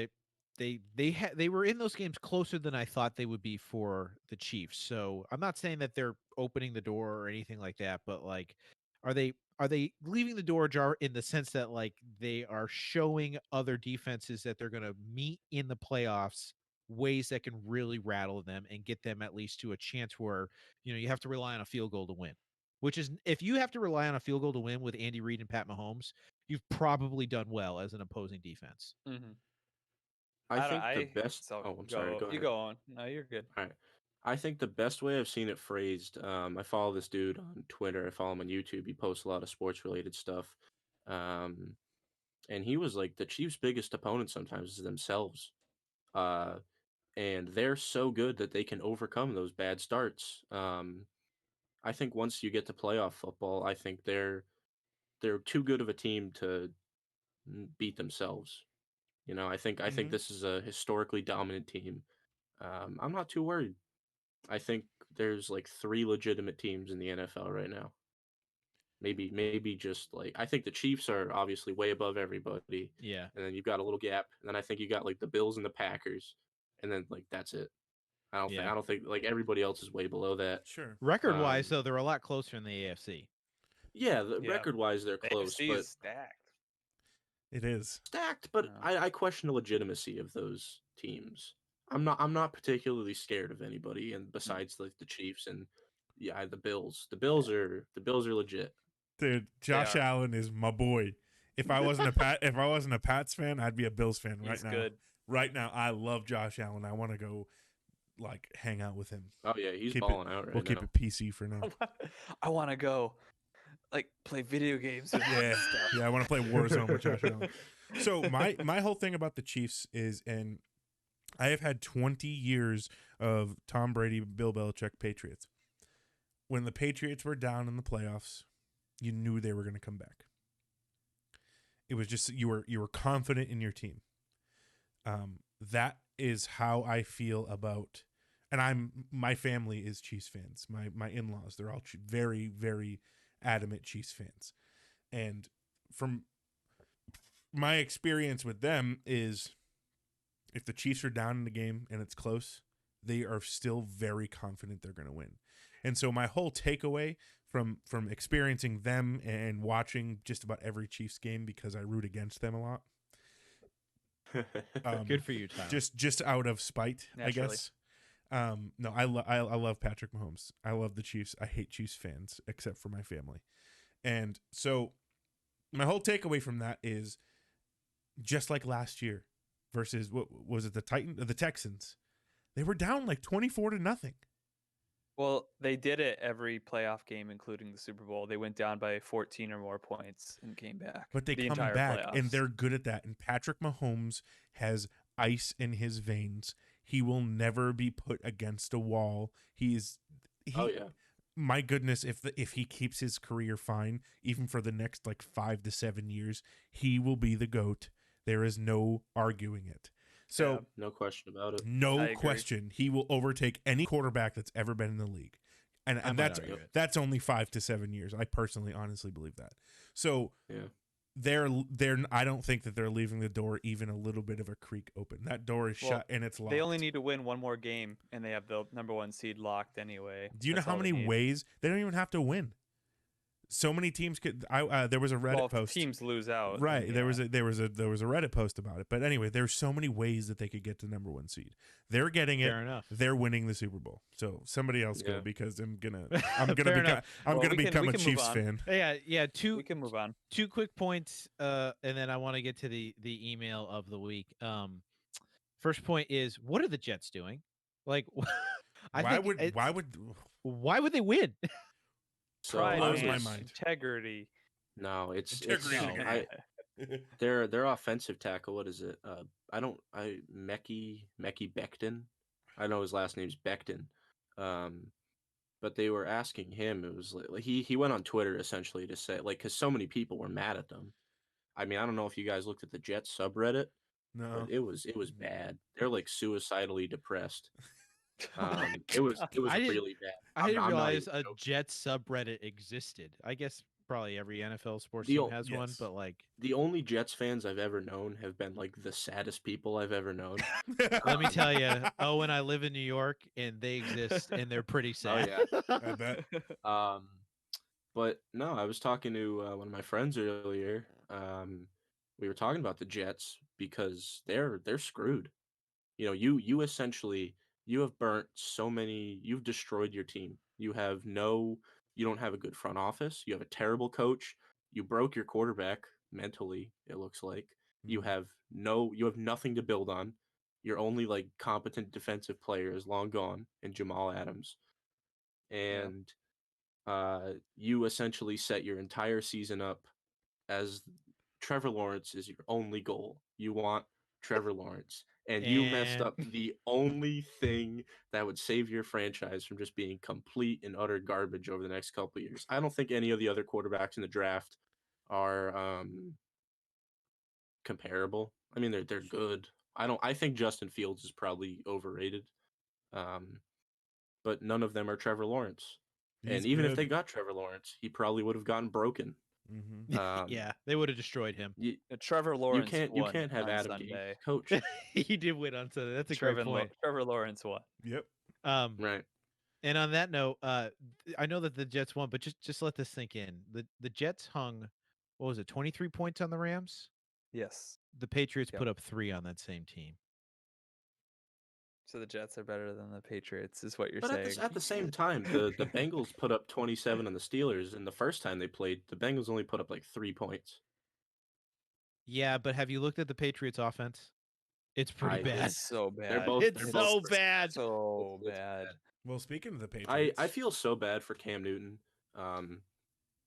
they were in those games closer than I thought they would be for the Chiefs. So I'm not saying that they're opening the door or anything like that, but like, are they leaving the door ajar in the sense that like they are showing other defenses that they're going to meet in the playoffs ways that can really rattle them and get them at least to a chance where you have to rely on a field goal to win. Which is, if you have to rely on a field goal to win with Andy Reid and Pat Mahomes, you've probably done well as an opposing defense. Mm-hmm. I I don't. think the I best. so Oh, I'm sorry. Go You ahead. go on. No, you're good. All right. I think the best way I've seen it phrased, I follow this dude on Twitter. I follow him on YouTube. He posts a lot of sports related stuff. Um, and he was like, the Chiefs' biggest opponent sometimes is themselves. Uh, and they're so good that they can overcome those bad starts. I think once you get to playoff football, I think they're too good of a team to beat themselves. I think Mhm. this is a historically dominant team. I'm not too worried. I think there's like three legitimate teams in the NFL right now. Maybe just like I think the Chiefs are obviously way above everybody, Yeah. and then you've got a little gap, and then I think you got like the Bills and the Packers, and then like that's it. Yeah. I don't think like everybody else is way below that. Sure. Record wise, Um, though, they're a lot closer in the AFC. yeah, Yeah, record wise they're the close, AFC but is stacked. It is. stacked. But Yeah. I question the legitimacy of those teams. I'm not particularly scared of anybody, and besides like the Chiefs and yeah, the Bills. The Bills are legit. Dude, They Josh are. Allen is my boy. If I wasn't a Pats fan, I'd be a Bills fan right He's now. good. Right now, I love Josh Allen. I want to go like hang out with him. Oh yeah, he's Keep it. balling out right We'll now. keep it PC for now. I want to go, like, play video games with him Yeah, and stuff. yeah. I want to play Warzone with Josh Allen. So my whole thing about the Chiefs is, and I have had 20 years of Tom Brady, Bill Belichick, Patriots. When the Patriots were down in the playoffs, you knew they were going to come back. It was just you were confident in your team. That is how I feel about, and my family is Chiefs fans. My in-laws, they're all very very adamant Chiefs fans, and from my experience with them is, if the Chiefs are down in the game and it's close, they are still very confident they're going to win. And so my whole takeaway from experiencing them and watching just about every Chiefs game, because I root against them a lot. Good for you, Tyler. Just out of spite, Naturally. I guess. No, I love Patrick Mahomes. I love the Chiefs. I hate Chiefs fans except for my family. And so my whole takeaway from that is, just like last year versus what was it, the Texans. They were down like 24-0. Well, they did it every playoff game, including the Super Bowl. They went down by 14 or more points and came back. But they the come entire back playoffs. and they're good at that. And Patrick Mahomes has ice in his veins. He will never be put against a wall. Oh yeah. My goodness, if he keeps his career fine, even for the next like 5 to 7 years, he will be the GOAT. There is no arguing it. So Yeah. No question about it. I no agree. question, he will overtake any quarterback that's ever been in the league. And I might that's argue it. that's only 5 to 7 years. I personally honestly believe that. So Yeah. they're I don't think that they're leaving the door even a little bit of a creak open. That door is Well, shut and it's locked. They only need to win one more game, and they have the number 1 seed locked anyway. Do you know That's how all they many need. ways they don't even have to win? So many teams could. There was a Reddit Well, if post. teams lose out, Right. then There was yeah. a Reddit post about it. But anyway, there's so many ways that they could get to number 1 seed. They're getting it. Fair enough. They're winning the Super Bowl. So somebody else go, Yeah. because I'm gonna Fair become enough. I'm Well, gonna we can- become we a can move Chiefs on. fan. Yeah. We can move on. Two quick points, and then I want to get to the email of the week. First point is, what are the Jets doing? Like, Why would they win? So Pride, blows I my was, mind. integrity. no, it's Integrity no, in the I game. Their offensive tackle, what is it? Mekhi Becton. I know his last name's Becton. Um, but they were asking him. It was like he went on Twitter essentially to say like because so many people were mad at them. I mean, I don't know if you guys looked at the Jets subreddit, but No. it was bad. They're like suicidally depressed. Oh my It was I didn't really bad. I didn't I'm not realize even a joking. Jets subreddit existed. I guess probably every NFL sports The team o- has one, Yes. but like the only Jets fans I've ever known have been like the saddest people I've ever known. let me Um, tell you, Owen, I live in New York and they exist and they're pretty oh sad. yeah. I bet. Um, but no, I was talking to one of my friends earlier. We were talking about the Jets because they're screwed. You essentially you have burnt so many. You've destroyed your team. You don't have a good front office. You have a terrible coach. You broke your quarterback mentally. It looks like Mm. you have nothing to build on. Your only like competent defensive player is long gone in Jamal Adams, Yeah. and you essentially set your entire season up as Trevor Lawrence is your only goal. You want Trevor Lawrence. And you messed And up the only thing that would save your franchise from just being complete and utter garbage over the next couple of years. I don't think any of the other quarterbacks in the draft are comparable. I mean, they're good. I think Justin Fields is probably overrated. Um, but none of them are Trevor Lawrence. He's And even if good. they got Trevor Lawrence, he probably would have gotten broken. Mm-hmm. Um, yeah, they would have destroyed him. you, Trevor you Lawrence can't you won can't have on Adam Gase Sunday. coach. He did win on Sunday. That's a great point. Trevor Lawrence won. Yep. Um, Right. and on that note, I know that the Jets won, but just let this sink in. The Jets hung, what was it, 23 points on the Rams? Yes. The Patriots Yep. put up 3 on that same team. So the Jets are better than the Patriots, is what you're But saying. at the same time, the Bengals put up 27 on the Steelers, and the first time they played, the Bengals only put up like 3 points. Yeah, but have you looked at the Patriots offense? It's pretty I bad. It's so they're bad. both It's they're both so It's bad. so it's bad. bad. Well, speaking of the I Patriots, feel so bad for Cam Newton. Um,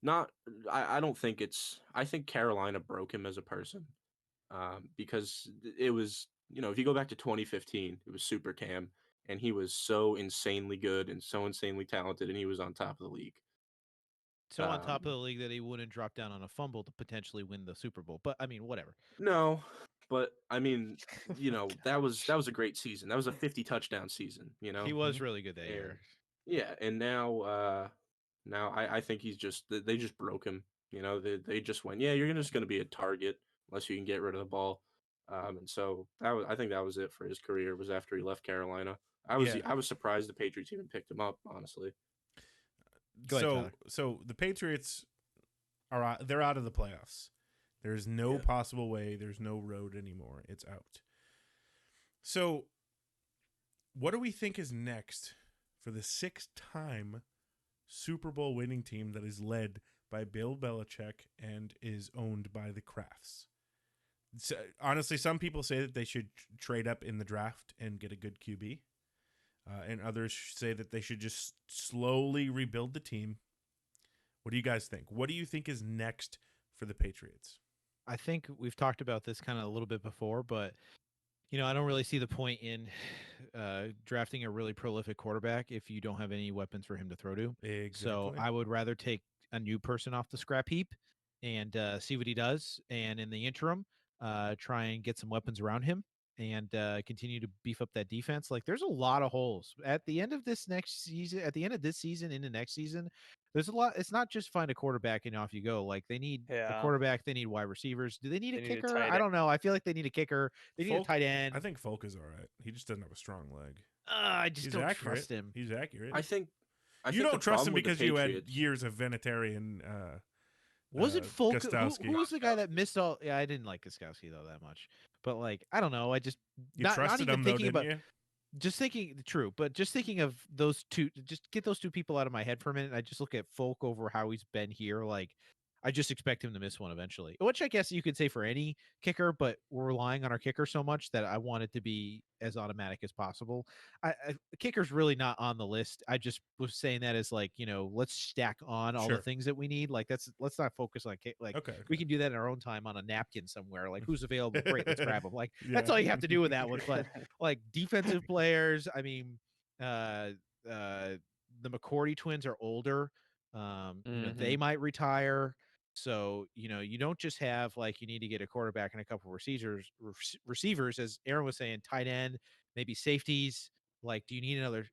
not I don't think it's I think Carolina broke him as a person. Because it was if you go back to 2015, it was Super Cam, and he was so insanely good and so insanely talented, and he was on top of the league. So on top of Um, the league that he wouldn't drop down on a fumble to potentially win the Super Bowl. But I mean, whatever. No, but I mean, Oh that was a great season. That was a 50 touchdown season, He was really good that And year. yeah, and now I think they just broke him. They just went, yeah, you're just gonna be a target unless you can get rid of the ball. And so I think that was it for his career. Was after he left Carolina. yeah. I was surprised the Patriots even picked him up. Honestly, Go ahead, Tyler. So the Patriots they're out of the playoffs. There's no Yeah. possible way. There's no road anymore. It's out. So, what do we think is next for the 6-time Super Bowl winning team that is led by Bill Belichick and is owned by the Crafts? So, honestly, some people say that they should trade up in the draft and get a good QB. And others say that they should just slowly rebuild the team. What do you guys think? What do you think is next for the Patriots? I think we've talked about this kind of a little bit before, but I don't really see the point in drafting a really prolific quarterback if you don't have any weapons for him to throw to. So Exactly. I would rather take a new person off the scrap heap and see what he does, and in the interim, try and get some weapons around him and continue to beef up that defense. Like, there's a lot of holes at the end of this next season. At the end of this season into next season, there's a lot. It's not just find a quarterback and off you go. Like, they need a Yeah. quarterback. They need wide receivers. Do they need a They need a kicker? tight I don't know. I feel like they need a kicker. They need a Folk- tight end. I think Folk is all right. He just doesn't have a strong leg. I just He's don't accurate. trust him. He's accurate. I think You the don't trust problem him with the because you had Patriots- years of Vinatieri. Wasn't Folk who Gostowski. was the guy that missed all? Yeah, I didn't like Gostowski though that much, but like I don't know. I just You not trusted even him though, thinking didn't about you? just thinking true, but just thinking of those two. Just get those two people out of my head for a minute. I just look at Folk over how he's been here. Like I just expect him to miss one eventually, which I guess you could say for any kicker, but we're relying on our kicker so much that I want it to be as automatic as possible. The kicker's really not on the list. I just was saying that as like, let's stack on all the Sure. things that we need. Like let's not focus on like Okay. we can do that in our own time on a napkin somewhere. Like who's available? Great, let's grab them. Like that's Yeah. all you have to do with that one. But like defensive players, I mean, the McCourty twins are older. They might retire. So, you don't just have like you need to get a quarterback and a couple of receivers, as Aaron was saying, tight end, maybe safeties. Like, do you need another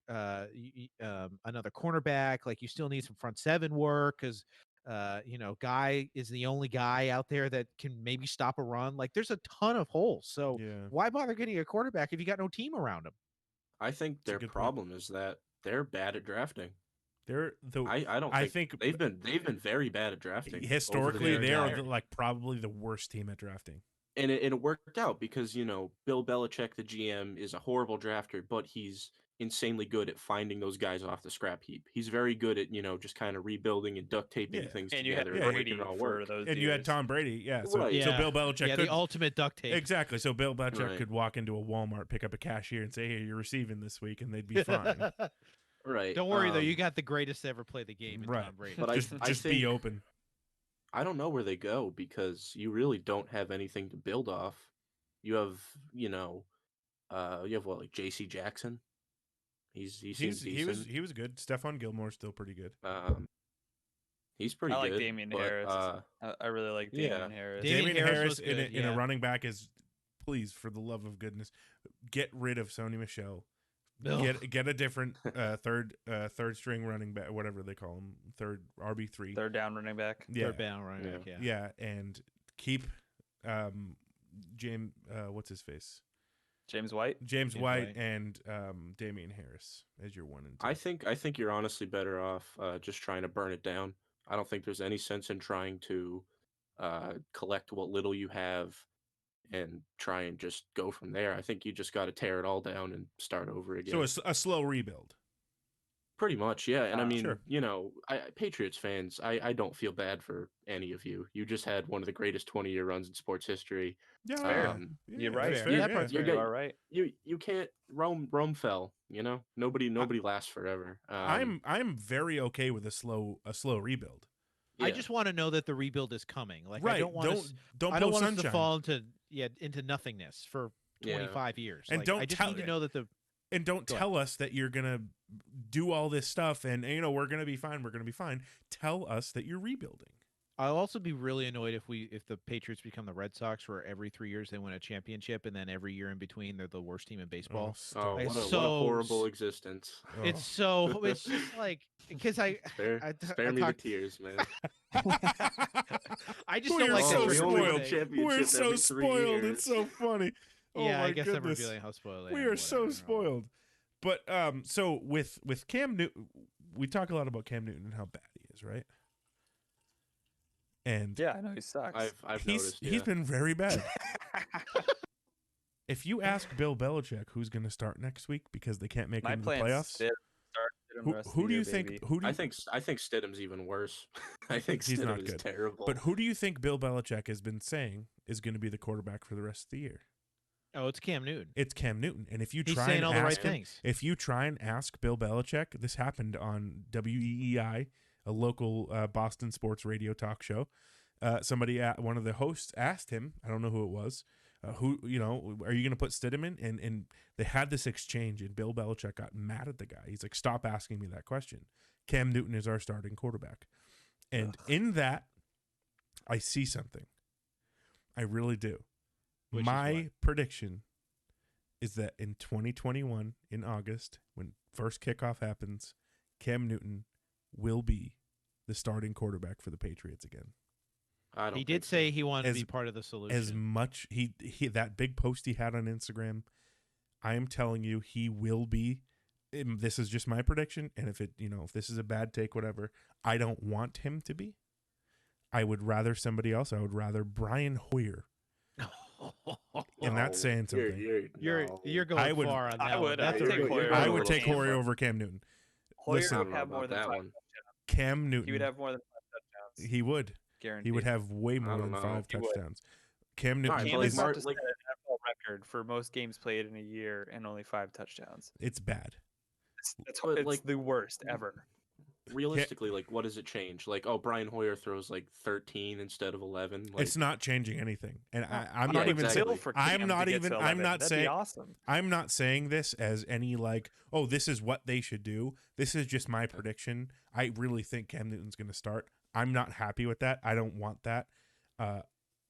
cornerback? Like, you still need some front seven work because, Guy is the only guy out there that can maybe stop a run. Like, there's a ton of holes. So, Yeah. why bother getting a quarterback if you got no team around him? I think a their good point. problem is that they're bad at drafting. I don't think they've been very bad at drafting. historically they are entire- probably the worst team at drafting. and it worked out because Bill Belichick, the GM, is a horrible drafter, but he's insanely good at finding those guys off the scrap heap. He's very good at just kind of rebuilding and duct taping Yeah. things And you had together and Brady making it all for work. those And years. you had Tom Brady, yeah. So, Right. so Bill Belichick Yeah, could the ultimate duct tape. exactly. So Bill Belichick Right. could walk into a Walmart, pick up a cashier, and say, "Hey, you're receiving this week," and they'd be fine. Right. Don't worry though, you got the greatest to ever play the game in Right. Tom Brady. But just I just think, be open. I don't know where they go because you really don't have anything to build off. You have, what, like J.C. Jackson? He seems decent. He was good. Stephon Gilmore's still pretty good. He's pretty I like good. Damian but, Harris. I really like yeah. Damian Harris. Damian Harris was in good, in a yeah. running back is, please, for the love of goodness, get rid of Sony Michel. Ugh. Get a different third string running back, whatever they call him, third RB3. Third down running back. Yeah, Third down running back, yeah. yeah, and keep James what's his face? James White. James James White White. and Damian Harris as your 1 and 2. I think you're honestly better off just trying to burn it down. I don't think there's any sense in trying to collect what little you have and try and just go from there. I think you just got to tear it all down and start over again. So a slow rebuild. Pretty much, yeah. And I mean, Sure. Patriots fans, I don't feel bad for any of you. You just had one of the greatest 20-year runs in sports history. Yeah, fair. yeah, You're that's right. fair, Yeah, yeah. that part's You're fair. good. You are right. You can't Rome fell, Nobody lasts forever. I'm very okay with a slow rebuild. I yeah. just want to know that the rebuild is coming. Like Right. I don't want don't I don't blow want us to sunshine. fall into nothingness for Yeah. 25 years. And Like, don't I just tell- need to know that the And don't Go ahead. tell us that you're gonna do all this stuff and we're gonna be fine. We're gonna be fine. Tell us that you're rebuilding. I'll also be really annoyed if the Patriots become the Red Sox, where every 3 years they win a championship, and then every year in between they're the worst team in baseball. Oh, Like, what a so- horrible existence. It's it's just like because Spare me the tears, man. I just We don't are like so that we you're only spoiled. win saying- championship We're so every 3 spoiled. years. It's so funny. Oh Yeah, my I guess I'm goodness. revealing how spoiled I am. We are so whatever. spoiled. But so with Cam Newton, we talk a lot about Cam Newton and how bad he is, right? And Yeah, I know he sucks. I've noticed. he's been very bad. If you ask Bill Belichick who's going to start next week because they can't make it My into the plan's playoffs, start him the rest of who the do you year, think? baby. Who do you, I think Stidham's even worse. I think He's not Stidham is good. terrible. But who do you think Bill Belichick has been saying is going to be the quarterback for the rest of the year? Oh, it's Cam Newton. It's Cam Newton. And if you He's try saying and all the right ask him, things. if you try and ask Bill Belichick, this happened on WEEI, a local Boston sports radio talk show. Somebody, one of the hosts, asked him. I don't know who it was. Are you going to put Stidham in? And they had this exchange, and Bill Belichick got mad at the guy. He's like, "Stop asking me that question. Cam Newton is our starting quarterback." And in that, I see something. I really do. Which is My what? prediction is that in 2021, in August, when first kickoff happens, Cam Newton will be the starting quarterback for the Patriots again. I don't He think did so. say he wanted to As- be part of the solution. As much he that big post he had on Instagram, I am telling you, he will be. This is just my prediction, and if this is a bad take, whatever, I don't want him to be. I would rather somebody else. I would rather Brian Hoyer, and that's saying something. You're going I would- far on that. I would, One. That's I'd a take big- Hoyer I over would take Cam. Hoyer over Cam Newton. Hoyer Listen, would have more than that 5 one. touchdowns. Cam Newton. He would have more than 5 touchdowns. He would. guaranteed. He would have way more don't than know. 5 He would. touchdowns. Cam All Newton right, Cam but is is about to like set an NFL record for most games played in a year and only 5 touchdowns. it's bad. But, It's like, the worst ever. realistically, like, what does it change? Like, oh, Brian Hoyer throws like 13 instead of 11. Like, It's not changing anything. And I'm Yeah, not even exactly. saying For I'm Cam not to get even to I'm 11. not That'd saying be awesome. I'm not saying this as any like, oh, this is what they should do. This is just my prediction. I really think Cam Newton's going to start. I'm not happy with that. I don't want that.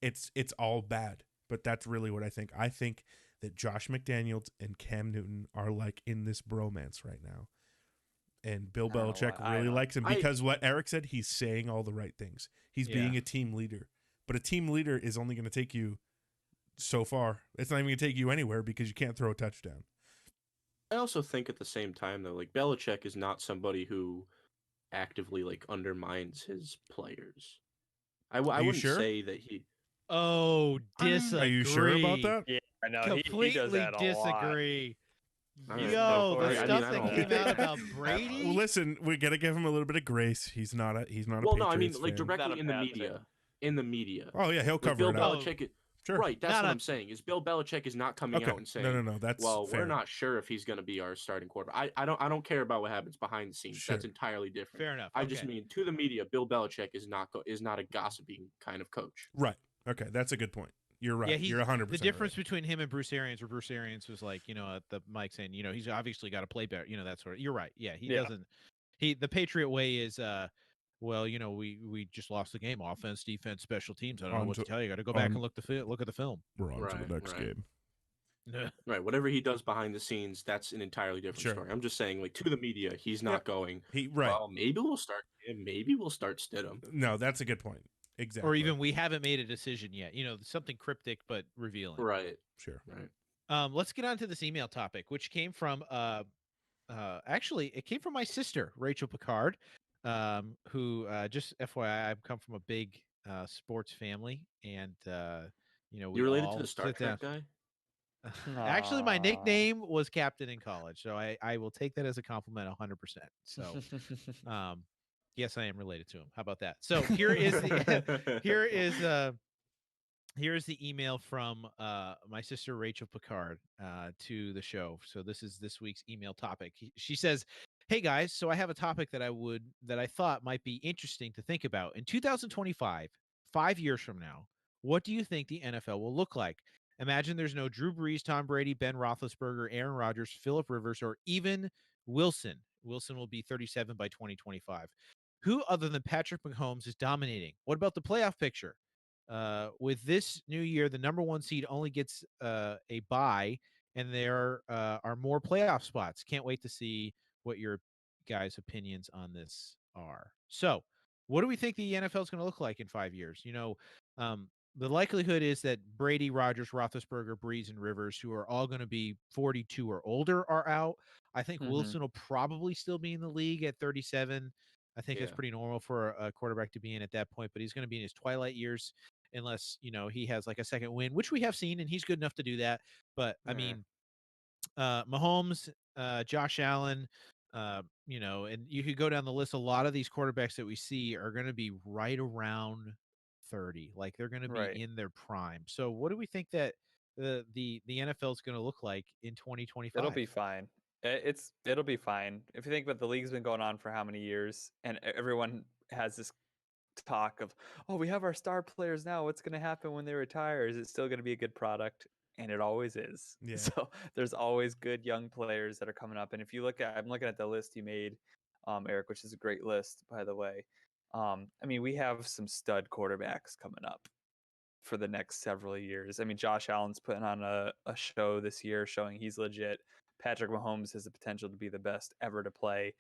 It's all bad, but that's really what I think. I think that Josh McDaniels and Cam Newton are like in this bromance right now. And Bill I don't know Belichick why. I really don't- likes him because what Eric said, he's saying all the right things. He's Yeah. being a team leader. But a team leader is only going to take you so far. It's not even going to take you anywhere because you can't throw a touchdown. I also think at the same time though, like Belichick is not somebody who actively like undermines his players. I you wouldn't sure? say that he. Oh, disagree. Are you sure about that? Yeah, I know. Completely he does that a lot. disagree. All right, Yo, well, the I mean, stuff I that don't- came out about Well, Brady. listen, we got to give him a little bit of grace. He's not a Well, no, I mean Patriots like fan. Not directly a in the bad media. thing. In the media. Oh yeah, he'll Like cover Bill it up. Belichick. Sure. Right, that's Not what a- I'm saying. Is Bill Belichick is not coming Okay. out and saying, No, that's "Well, fair. we're not sure if he's going to be our starting quarterback." I don't care about what happens behind the scenes. Sure. That's entirely different. Fair enough. I just Okay. mean to the media, Bill Belichick is not a gossiping kind of coach. Right. Okay, that's a good point. You're right. Yeah, he's You're 100%. the difference between him and Bruce Arians, where Bruce Arians was like, at the mic saying, he's obviously got to play better, that sort of. You're right. Yeah, he Yeah. doesn't. The Patriot way is, well, we just lost the game, offense, defense, special teams. I don't know what to tell you. Got to go back and look at the film. We're on to the Right, next right. game. Right, whatever he does behind the scenes, that's an entirely different Sure. story. I'm just saying, like to the media, he's not Yep. going. Right. Well, maybe we'll start. Maybe we'll start Stidham. No, that's a good point. Exactly. Or even we haven't made a decision yet. Something cryptic but revealing. Right. Sure. Right. Let's get on to this email topic, which came from actually it came from my sister Rachel Picard, who just FYI, I've come from a big sports family, and we You related all to the Star sit down. Trek guy? Actually, my Aw. nickname was Captain in college, so I will take that as a compliment 100%. So yes, I am related to him. How about that? So here is the here's the email from my sister Rachel Picard to the show. So this is this week's email topic. She says, "Hey guys, so I have a topic that I thought might be interesting to think about. In 2025, 5 years from now, what do you think the NFL will look like? Imagine there's no Drew Brees, Tom Brady, Ben Roethlisberger, Aaron Rodgers, Phillip Rivers, or even Wilson. Wilson will be 37 by 2025. Who other than Patrick Mahomes is dominating? What about the playoff picture? With this new year, the number 1 seed only gets a bye, and there are more playoff spots. Can't wait to see what your guys' opinions on this are. So, what do we think the NFL is going to look like in 5 years? The likelihood is that Brady, Rodgers, Roethlisberger, Brees, and Rivers, who are all going to be 42 or older, are out. I think Mhm. Wilson will probably still be in the league at 37. I think that's Yeah. pretty normal for a quarterback to be in at that point, but he's going to be in his twilight years unless, he has like a second win, which we have seen, and he's good enough to do that. But I Yeah. mean, Mahomes, Josh Allen, and you could go down the list. A lot of these quarterbacks that we see are going to be right around 30. Like they're going to be Right. in their prime. So what do we think that the NFL is going to look like in 2025? It'll be fine. It'll be fine. If you think about the league's been going on for how many years, and everyone has this talk of, oh, we have our star players now. What's going to happen when they retire? Is it still going to be a good product? And it always is. Yeah. So there's always good young players that are coming up. And if you look at, I'm looking at the list you made, Eric, which is a great list, by the way. I mean, we have some stud quarterbacks coming up for the next several years. I mean, Josh Allen's putting on a show this year showing he's legit. Patrick Mahomes has the potential to be the best ever to play.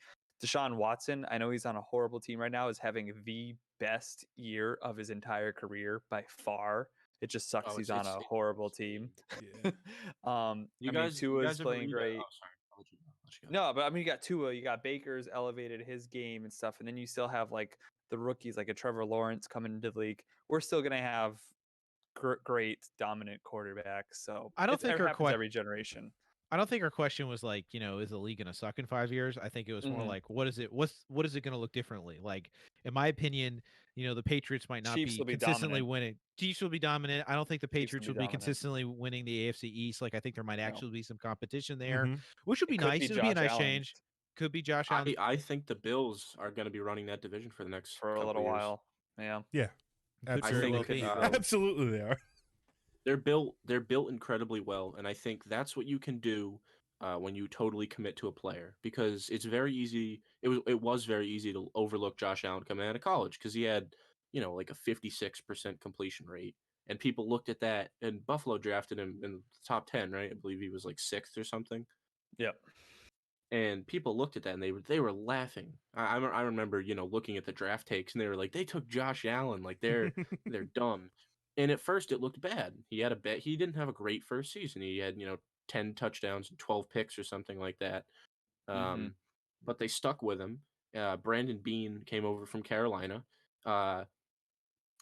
Deshaun Watson, I know he's on a horrible team right now, is having the best year of his entire career by far. It just sucks Oh, he's it's- on a it's- horrible team. Yeah. You I guys, mean, you Tua's guys ever playing read great. Oh, sorry. I'll let you go. No, but I mean, you got Tua, you got Baker's elevated his game and stuff, and then you still have like the rookies, like a Trevor Lawrence coming into the league. We're still gonna have great dominant quarterbacks. So I don't it think are happens quite every generation. I don't think our question was like, is the league gonna suck in 5 years? I think it was more Mhm. like, what is it gonna look differently? Like, in my opinion, the Patriots might not Chiefs be will be consistently dominant. winning. Chiefs will be dominant. I don't think the Chiefs will Patriots be will be dominant. consistently winning the AFC East. Like, I think there might No, actually be some competition there, Mm-hmm. which would it be could be nice. It would be a Josh nice Allen change. Could be Josh Allen. I think the Bills are going to be running that division for the next for a couple little years. while. Yeah, Yeah, Could I very absolutely. well think could be be. both. Absolutely, they are. they're built incredibly well, and I think that's what you can do when you totally commit to a player, because it's very easy. It was very easy to overlook Josh Allen coming out of college because he had like a 56% completion rate, and people looked at that, and Buffalo drafted him in the top 10, right? I believe he was like sixth or something. Yep. And people looked at that and they were laughing. I remember looking at the draft takes and they were like, they took Josh Allen, like they're dumb. And at first it looked bad. He didn't have a great first season. He had 10 touchdowns and 12 picks or something like that. Mm-hmm. Um, but they stuck with him. Brandon Bean came over from Carolina. Uh,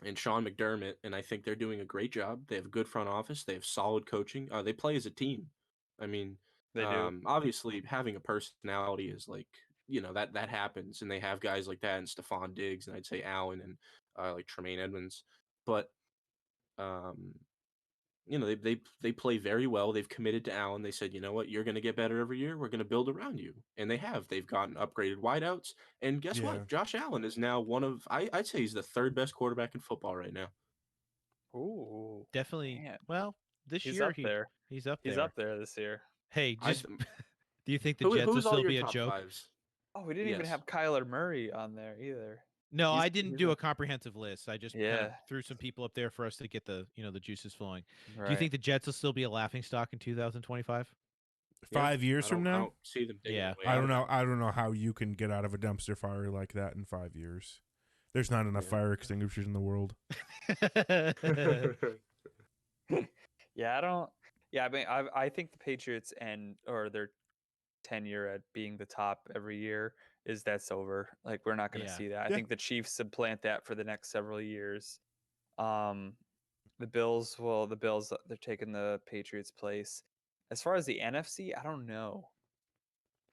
and Sean McDermott, and I think they're doing a great job. They have a good front office. They have solid coaching. They play as a team. I mean, They do. obviously having a personality is like that happens, and they have guys like that, and Stephon Diggs, and I'd say Allen, and like Tremaine Edmonds, but um, they play very well. They've committed to Allen. They said, you know what, you're going to get better every year. We're going to build around you, and they have. They've gotten upgraded wideouts, and guess Yeah. what? Josh Allen is now one of I'd say he's the third best quarterback in football right now. Ooh, Definitely. man, Well, this he's year up there. he's up He's there. up there this year. Hey, I just th- do you think the who Jets will who's all still your be a top joke? fives? Oh, we didn't even Yes. have Kyler Murray on there either. No, I didn't He's do a a comprehensive list. I just kind of yeah, threw some people up there for us to get the juices flowing. Do you right. think the Jets will still be a laughing stock in 2025? Yeah. 5 years I from don't I now, don't see them digging Yeah. their way I out don't of know. it. I don't know how you can get out of a dumpster fire like that in 5 years. There's not enough fire extinguishers in the world. Yeah, I don't. Yeah, I mean, I think the Patriots or their tenure at being the top every year that's over. Like we're not going to Yeah. see that. I Yeah. think the Chiefs supplant that for the next several years. Um, the Bills they're taking the Patriots' place. As far as the NFC, I don't know.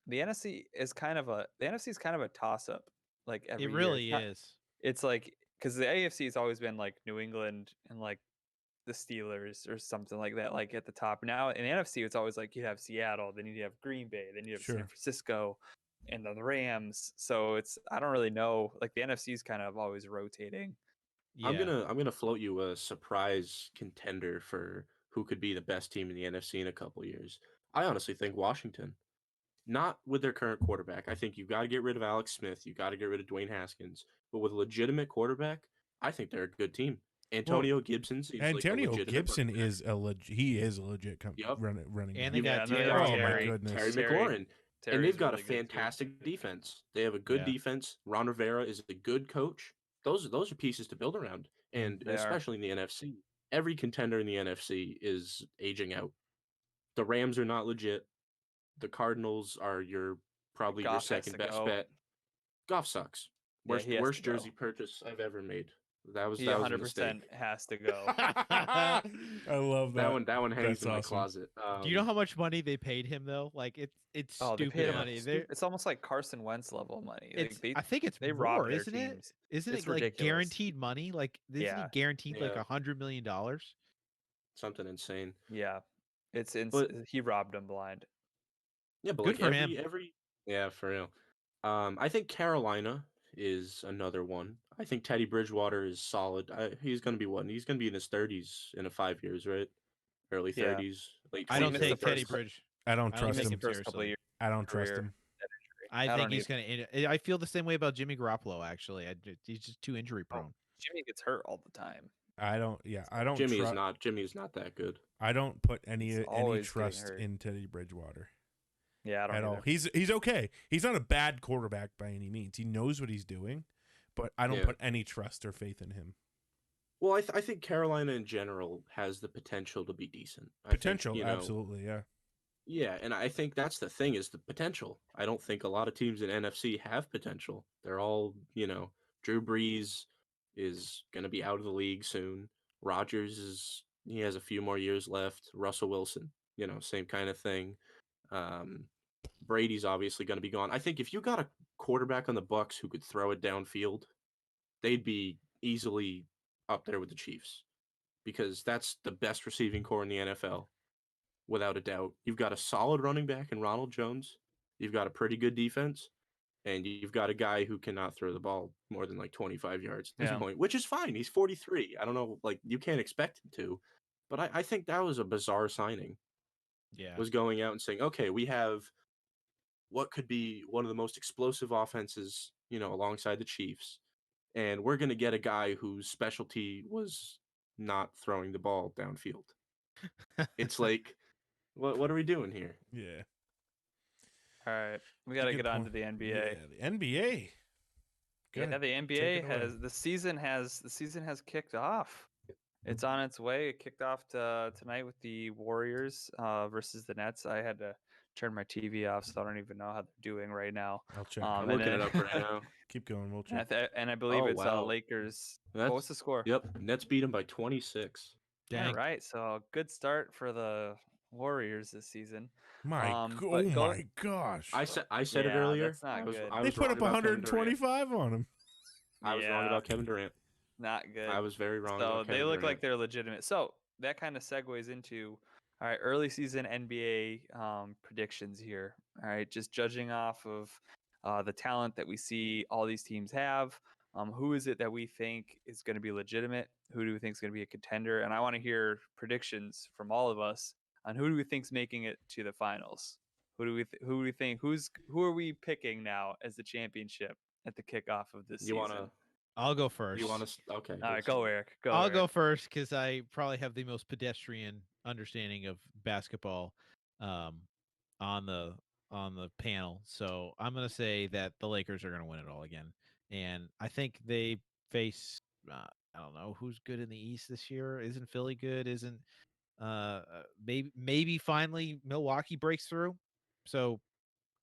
The NFC is kind of a toss up. Like It every year, really is. it's like because the AFC has always been like New England and like the Steelers or something like that, like at the top. Now in the NFC, it's always like you have Seattle, then you have Green Bay, then you have San Sure. Francisco, and then the Rams. So I don't really know. Like the NFC is kind of always rotating. Yeah. I'm gonna float you a surprise contender for who could be the best team in the NFC in a couple years. I honestly think Washington. Not with their current quarterback. I think you've got to get rid of Alex Smith. You got to get rid of Dwayne Haskins. But with a legitimate quarterback, I think they're a good team. Well, Antonio Gibson seems like a Antonio legitimate Gibson running back. is he is a legit Yep. running And back. they Yeah, got and then Terry they have Oh my McLaurin. goodness. Terry Terry. McLaurin. And Terry's they've got really a good too. fantastic defense. They have a good Yeah. defense. Ron Rivera is a good coach. Those are pieces to build around. And They are. especially in the NFC. Every contender in the NFC is aging out. The Rams are not legit. The Cardinals are probably your Goff has second to best go. bet. Goff sucks. Yeah, he has to Worst go. jersey purchase I've ever made. That was He a mistake. 100% has to go. I love that. That one hangs That's in my awesome. closet. Do you know how much money they paid him though? Like it's Oh, they paid stupid him Yeah. money. They're it's almost like Carson Wentz level money. Like it's I think it's they more, robbed their isn't it? teams. Isn't It's it like ridiculous. guaranteed money? Like isn't he Yeah. guaranteed like Yeah. $100 million? Something insane. Yeah. But He robbed them blind. yeah, but Good like for him. every yeah, for real. I think Carolina is another one. I think Teddy Bridgewater is solid. He's gonna be what? He's gonna be in his 30s in 5 years, right? Early Yeah. 30s, late I He don't 20s. missed the take Teddy first Bridge. I don't I don't he trust take missed the him him. first couple of seriously. years I don't of trust career. him. I I think don't he's either. gonna. I feel the same way about Jimmy Garoppolo. Actually, he's just too injury Oh, prone. Jimmy gets hurt all the time. I don't. Yeah, I don't Jimmy is trust. not Jimmy is not that good. I don't put He's any always getting trust hurt. in Teddy Bridgewater Yeah, I don't at all. either. He's okay. He's not a bad quarterback by any means. He knows what he's doing, but I don't Yeah. put any trust or faith in him. Well, I think Carolina in general has the potential to be decent. Potential, I think, absolutely, yeah. yeah, and I think that's the thing is the potential. I don't think a lot of teams in NFC have potential. They're all, Drew Brees is going to be out of the league soon. Rodgers he has a few more years left. Russell Wilson, same kind of thing. Um, Brady's obviously going to be gone. I think if you got a quarterback on the Bucks who could throw it downfield, they'd be easily up there with the Chiefs because that's the best receiving core in the NFL, without a doubt. You've got a solid running back in Ronald Jones. You've got a pretty good defense, and you've got a guy who cannot throw the ball more than like 25 yards at this Yeah. point, which is fine. He's 43. I don't know, like you can't expect him to, but I think that was a bizarre signing. Yeah. Was going out and saying, okay, we have what could be one of the most explosive offenses, alongside the Chiefs, and we're going to get a guy whose specialty was not throwing the ball downfield. It's like, what are we doing here? Yeah. All right, we It's a got to good get on point. to the NBA. Yeah, the NBA. Go Yeah, ahead. the Take NBA it away. has the season has kicked off. It's on its way. It kicked off tonight with the Warriors versus the Nets. I had to turn my TV off, so I don't even know how they're doing right now. I'll check. I'm And looking it then up right now. Keep going. We'll and I, check. and I believe Oh, it's wow. Lakers. That's, What's the score? Yep, Nets beat him by 26. All Dang. right, so good start for the Warriors this season. Oh But my gosh. I said it yeah, earlier. that's not good. I They was put wrong up about Kevin Durant. 125 on him. I was wrong Yeah. about Kevin Durant. Not good. I was very wrong So about Kevin they look Durant. like they're legitimate. So that kind of segues into all right, early season NBA predictions here. All right, just judging off of the talent that we see all these teams have. Who is it that we think is going to be legitimate? Who do we think is going to be a contender? And I want to hear predictions from all of us on who do we think's making it to the finals. Who do we think who are we picking now as the championship at the kickoff of this You want season? to I'll go first. You want to? Okay. All right, let's go see. Eric. I'll go first because I probably have the most pedestrian understanding of basketball um, on the panel. So I'm going to say that the Lakers are going to win it all again, and I think they face. I don't know who's good in the East this year. Isn't Philly good? Isn't maybe finally Milwaukee breaks through. So,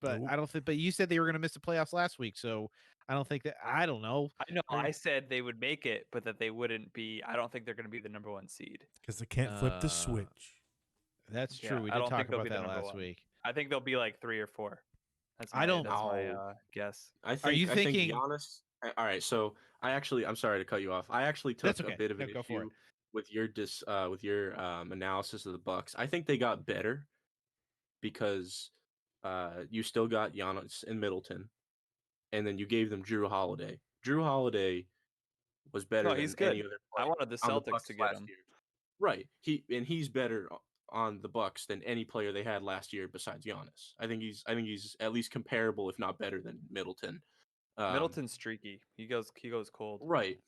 but Nope. I don't think. But you said they were going to miss the playoffs last week, so I don't think that. I don't know. I know They're- I said they would make it, but that they wouldn't be. I don't think they're going to be the number one seed. Because they can't flip the Uh, switch. That's Yeah, true. We I did don't talk think they'll about be the that number last one. week. I think they'll be like 3 or 4. That's I my, don't- That's my Oh. guess. I think. Are you I thinking- think Giannis. All right. So I'm sorry to cut you off. I actually That's took okay. a bit of an No, go for issue with your analysis of the Bucks. I think they got better because you still got Giannis and Middleton, and then you gave them Drew Holiday. Drew Holiday was better No, than he's good. any other I player wanted the on the Celtics Bucks to get last him. year. Right. He's better on the Bucks than any player they had last year besides Giannis. I think he's at least comparable, if not better than Middleton. Middleton's streaky. He goes cold. Right.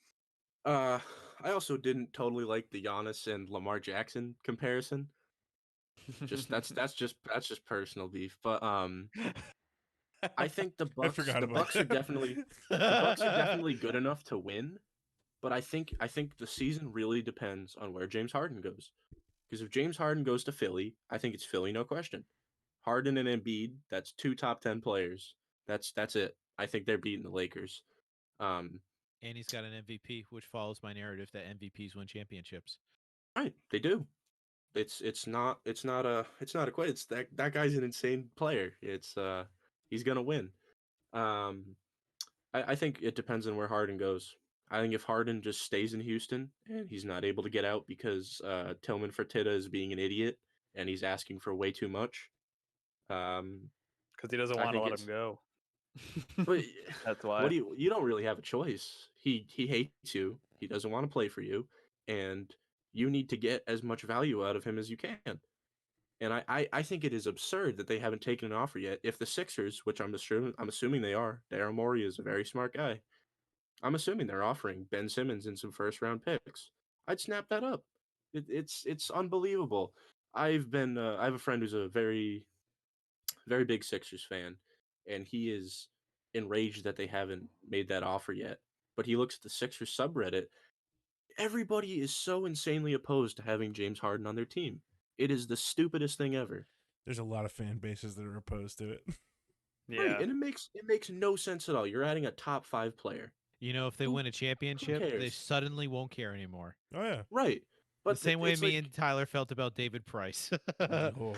I also didn't totally like the Giannis and Lamar Jackson comparison. Just that's just personal beef. But I think the I Bucks forgot the about Bucks are that. definitely the Bucks are definitely good enough to win. But I think the season really depends on where James Harden goes. Because if James Harden goes to Philly, I think it's Philly, no question. Harden and Embiid, that's 2 top 10 players. That's it. I think they're beating the Lakers. and he's got an MVP, which follows my narrative that MVPs win championships. Right, they do. It's not a quite. It's that guy's an insane player. He's gonna win. I think it depends on where Harden goes. I think if Harden just stays in Houston and he's not able to get out because Tillman Fertitta is being an idiot and he's asking for way too much. Because he doesn't I want to think let it's- him go. But That's why. what do you don't really have a choice. He hates you. He doesn't want to play for you, and you need to get as much value out of him as you can. And I think it is absurd that they haven't taken an offer yet. If the Sixers, which I'm assuming they are, Daryl Morey is a very smart guy. I'm assuming they're offering Ben Simmons and some first round picks. I'd snap that up. It's unbelievable. I have a friend who's a very very big Sixers fan, and he is enraged that they haven't made that offer yet. But he looks at the Sixers subreddit. Everybody is so insanely opposed to having James Harden on their team. It is the stupidest thing ever. There's a lot of fan bases that are opposed to it. Yeah. Right, and it makes no sense at all. You're adding a top 5 player. You know, if they Who- win a championship, they cares? suddenly won't care anymore. Oh yeah. Right. The same way it's me like- and Tyler felt about David Price. Oh,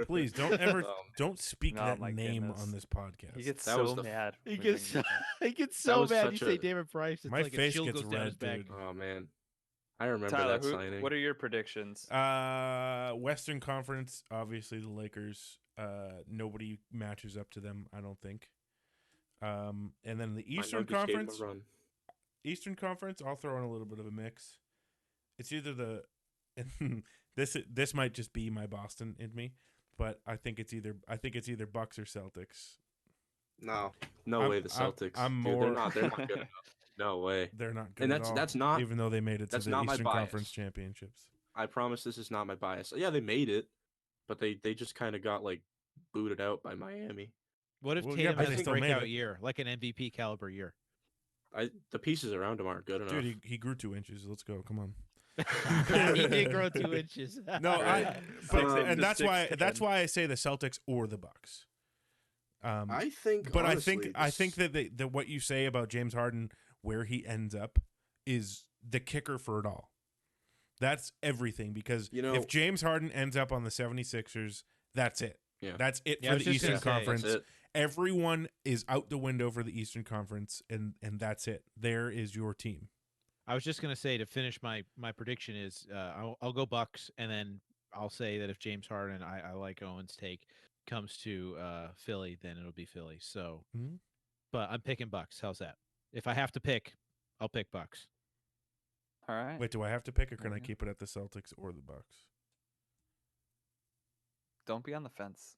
please don't ever don't speak Oh that my name goodness. on this podcast. He gets That was so the mad. He when we gets bring so, him up. he gets so was mad. You such say a- David Price. It's My like a face chill gets goes down red, his back. dude. Oh man, I remember Tyler, that signing. what are your predictions? Western Conference, obviously the Lakers. Nobody matches up to them, I don't think. And then the My Eastern Nuggets gave him a Conference. run. Eastern Conference, I'll throw in a little bit of a mix. It's either the this might just be my Boston in me, but I think it's either Bucks or Celtics. No I'm- way the Celtics. I'm Dude, more- they're not good enough. No way. They're not good And at all. that's not even though they made it to that's the not my Eastern bias. Conference championships. I promise this is not my bias. Yeah, they made it, but they just kind of got like booted out by Miami. What if Well, yeah, Tatum but has they a still made breakout it. year, like an MVP caliber year? The pieces around him aren't good enough. Dude, he grew 2 inches. Let's go. Come on. He did grow 2 inches. No, Right. and that's why I say the Celtics or the Bucks. I think, But honestly, I think that what you say about James Harden, where he ends up, is the kicker for it all. That's everything, because if James Harden ends up on the 76ers, that's it. Yeah. That's it Yeah, I for was the just gonna Eastern say, Conference. That's it. Everyone is out the window for the Eastern Conference, and that's it. There is your team. I was just gonna say, to finish my prediction is I'll go Bucks, and then I'll say that if James Harden, I like Owen's take, comes to Philly, then it'll be Philly. So, Mhm. but I'm picking Bucks. How's that? If I have to pick, I'll pick Bucks. All right. Wait, do I have to pick, or can I Okay. keep it at the Celtics or the Bucks? Don't be on the fence.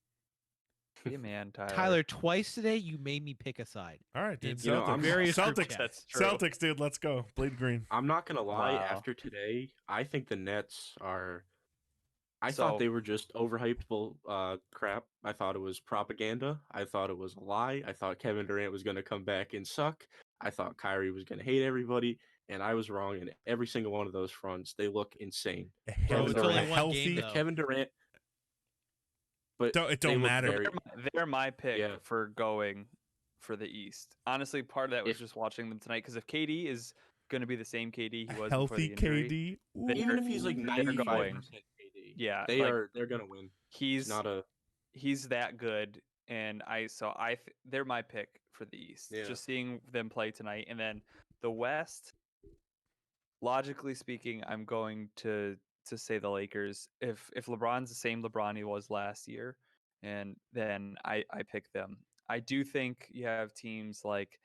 Be a man, Tyler. Tyler, twice today you made me pick a side. All right, dude. In Celtics. various group Celtics. chats. That's true. Celtics, dude. Let's go. Bleed green. I'm not gonna lie. Wow. After today, I think the Nets are. I So- thought they were just overhyped crap. I thought it was propaganda. I thought it was a lie. I thought Kevin Durant was gonna come back and suck. I thought Kyrie was gonna hate everybody, and I was wrong in every single one of those fronts. They look insane. Bro, it's only one healthy. game, though. Kevin Durant. But It they don't look matter. very- They're my pick Yeah. for going for the East. Honestly, part of that was If- just watching them tonight, because if KD is going to be the same KD he was before Healthy the injury, KD. even if he's like They're 95% KD, Yeah, they're gonna win. he's It's not a he's that good, and they're my pick for the East. Yeah. Just seeing them play tonight, and then the West. Logically speaking, I'm going to say the Lakers. If LeBron's the same LeBron he was last year, and then I pick them. I do think you have teams like.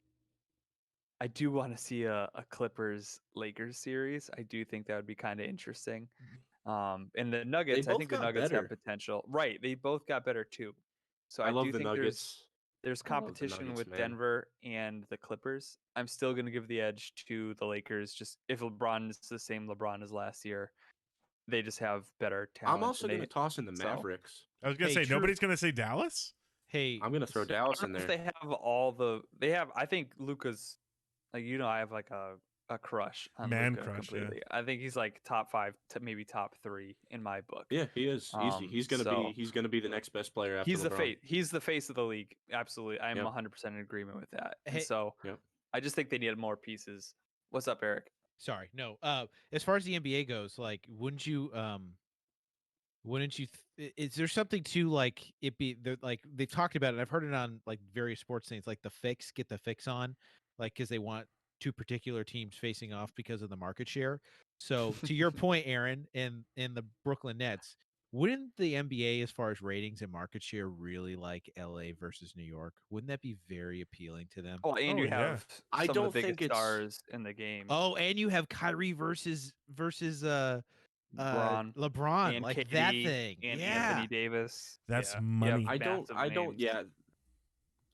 I do want to see a Clippers Lakers series. I do think that would be kind of interesting. And the Nuggets, I both think the got Nuggets better. have potential. Right, they both got better too. So I I love do the think Nuggets. there's I love the competition Nuggets, with man. Denver and the Clippers. I'm still going to give the edge to the Lakers. Just if LeBron is the same LeBron as last year, they just have better talent. I'm also and gonna they- toss in the so? Mavericks. I was gonna Hey, say true. nobody's gonna say Dallas. Hey, I'm gonna throw I Dallas don't in know if there. they have They have. I think Luca's like I have like a crush on Man Luka crush, yeah. completely. I think he's like top 5 to maybe top 3 in my book. Yeah, he is easy. He's gonna so- he's gonna be the next best player after He's the LeBron. face. He's the face of the league. Absolutely, I'm Yep. 100% in agreement with that. And Hey- so Yep. I just think they need more pieces. What's up, Eric? sorry, no. As far as the NBA goes, like, wouldn't you is there something to like it be like they've talked about it, I've heard it on like various sports things, like get the fix on, like, because they want two particular teams facing off because of the market share. So to your point, Aaron, in the Brooklyn Nets, wouldn't the NBA, as far as ratings and market share, really like LA versus New York? Wouldn't that be very appealing to them? Oh, and Oh, you yeah. have I some don't of the think biggest it's- stars in the game. Oh, and you have Kyrie versus LeBron, LeBron, and like KD, that thing. and Yeah. Anthony Davis. That's Yeah. money. I don't massive names. yeah.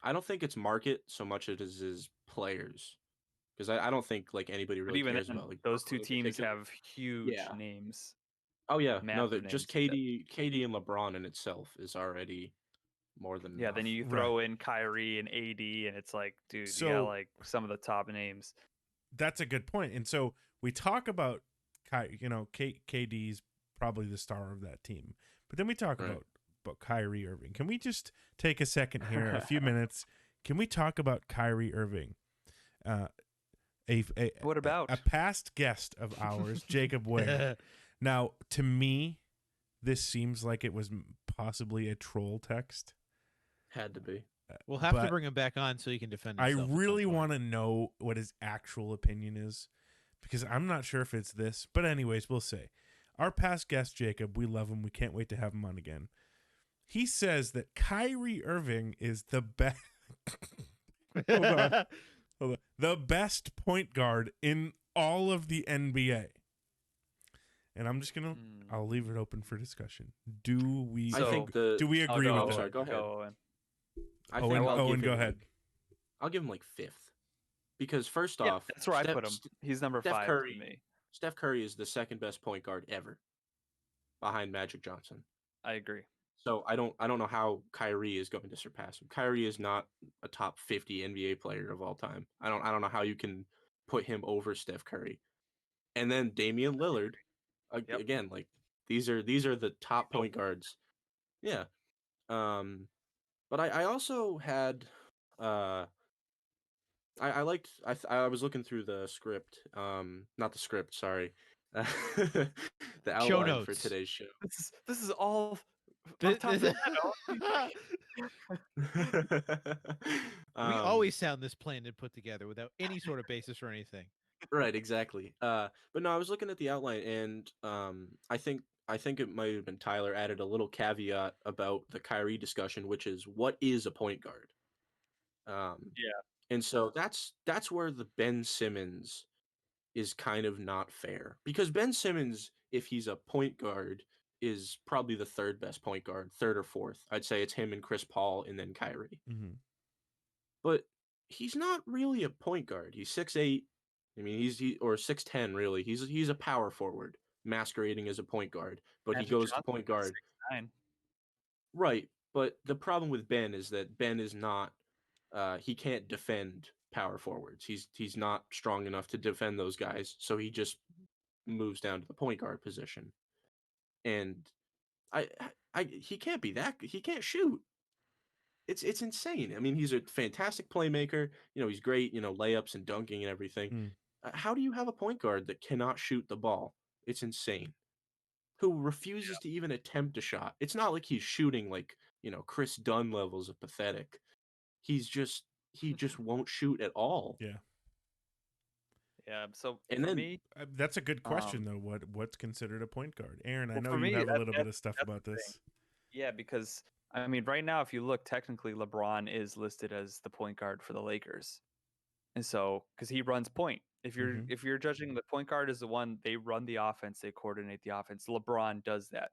I don't think it's market so much as it is players. Because I don't think like anybody But really even cares then, about like those two Brooklyn in teams particular. have huge Yeah. names. Oh yeah, no, massive just names. KD and LeBron in itself is already more than Yeah, then enough. you throw in Kyrie and AD, and it's like, dude, you So- got like some of the top names. That's a good point. And so we talk about KD's probably the star of that team, but then we talk Right. about Kyrie Irving. Can we just take a second here, a few minutes? Can we talk about Kyrie Irving? What about? a past guest of ours, Jacob Ware, Now, to me, this seems like it was possibly a troll text. Had to be. We'll have to But bring him back on so he can defend I himself. really want to know what his actual opinion is, because I'm not sure if it's this. But anyways, we'll say. Our past guest, Jacob, we love him. We can't wait to have him on again. He says that Kyrie Irving is the best. Hold on. Hold on. The best point guard in all of the NBA. And I'm just gonna. I'll leave it open for discussion. Do we? I think the. Do we agree go, with sorry, that? go ahead. Owen. I Owen, think I'll Owen, give go him, ahead. I'll give him like 5th. Because first Yeah, off, that's where I put him. He's number Steph 5 Curry. for me. Steph Curry is the second best point guard ever, behind Magic Johnson. I agree. So I don't know how Kyrie is going to surpass him. Kyrie is not a top 50 NBA player of all time. I don't know how you can put him over Steph Curry. And then Damian Lillard, Yep. again, like these are the top point guards. Yeah. But I also had I liked I was looking through the script, not the script, sorry. The Show outline for notes. today's show. This is all Th- off top of th- the head. We always sound this planned and put together without any sort of basis or anything. Right, exactly. But no, I was looking at the outline, and I think it might have been Tyler added a little caveat about the Kyrie discussion, which is what is a point guard. Yeah. And so that's where the Ben Simmons is kind of not fair, because Ben Simmons, if he's a point guard, is probably the third best point guard, third or fourth. I'd say it's him and Chris Paul, and then Kyrie. Mm-hmm. But he's not really a point guard. He's 6'8". I mean, or 6'10", really. He's a power forward masquerading as a point guard, but Magic he goes to Johnson point is guard. 6'9". Right, but the problem with Ben is that Ben is not he can't defend power forwards. He's not strong enough to defend those guys, so he just moves down to the point guard position. And he can't be that. He can't shoot. It's insane. I mean, he's a fantastic playmaker. You know, he's great. You know, layups and dunking and everything. Mm. How do you have a point guard that cannot shoot the ball? It's insane. Who refuses to even attempt a shot? It's not like he's shooting like, you know, Chris Dunn levels of pathetic. He just won't shoot at all. Yeah. Yeah. So And for then me, That's a good question, though. What's considered a point guard? Aaron, I well, know for you me, have a little bit that's of stuff the about thing. this. Yeah, because I mean, right now, if you look, technically, LeBron is listed as the point guard for the Lakers, and so because he runs point. Mhm. If you're judging the point guard as the one they run the offense, they coordinate the offense. LeBron does that,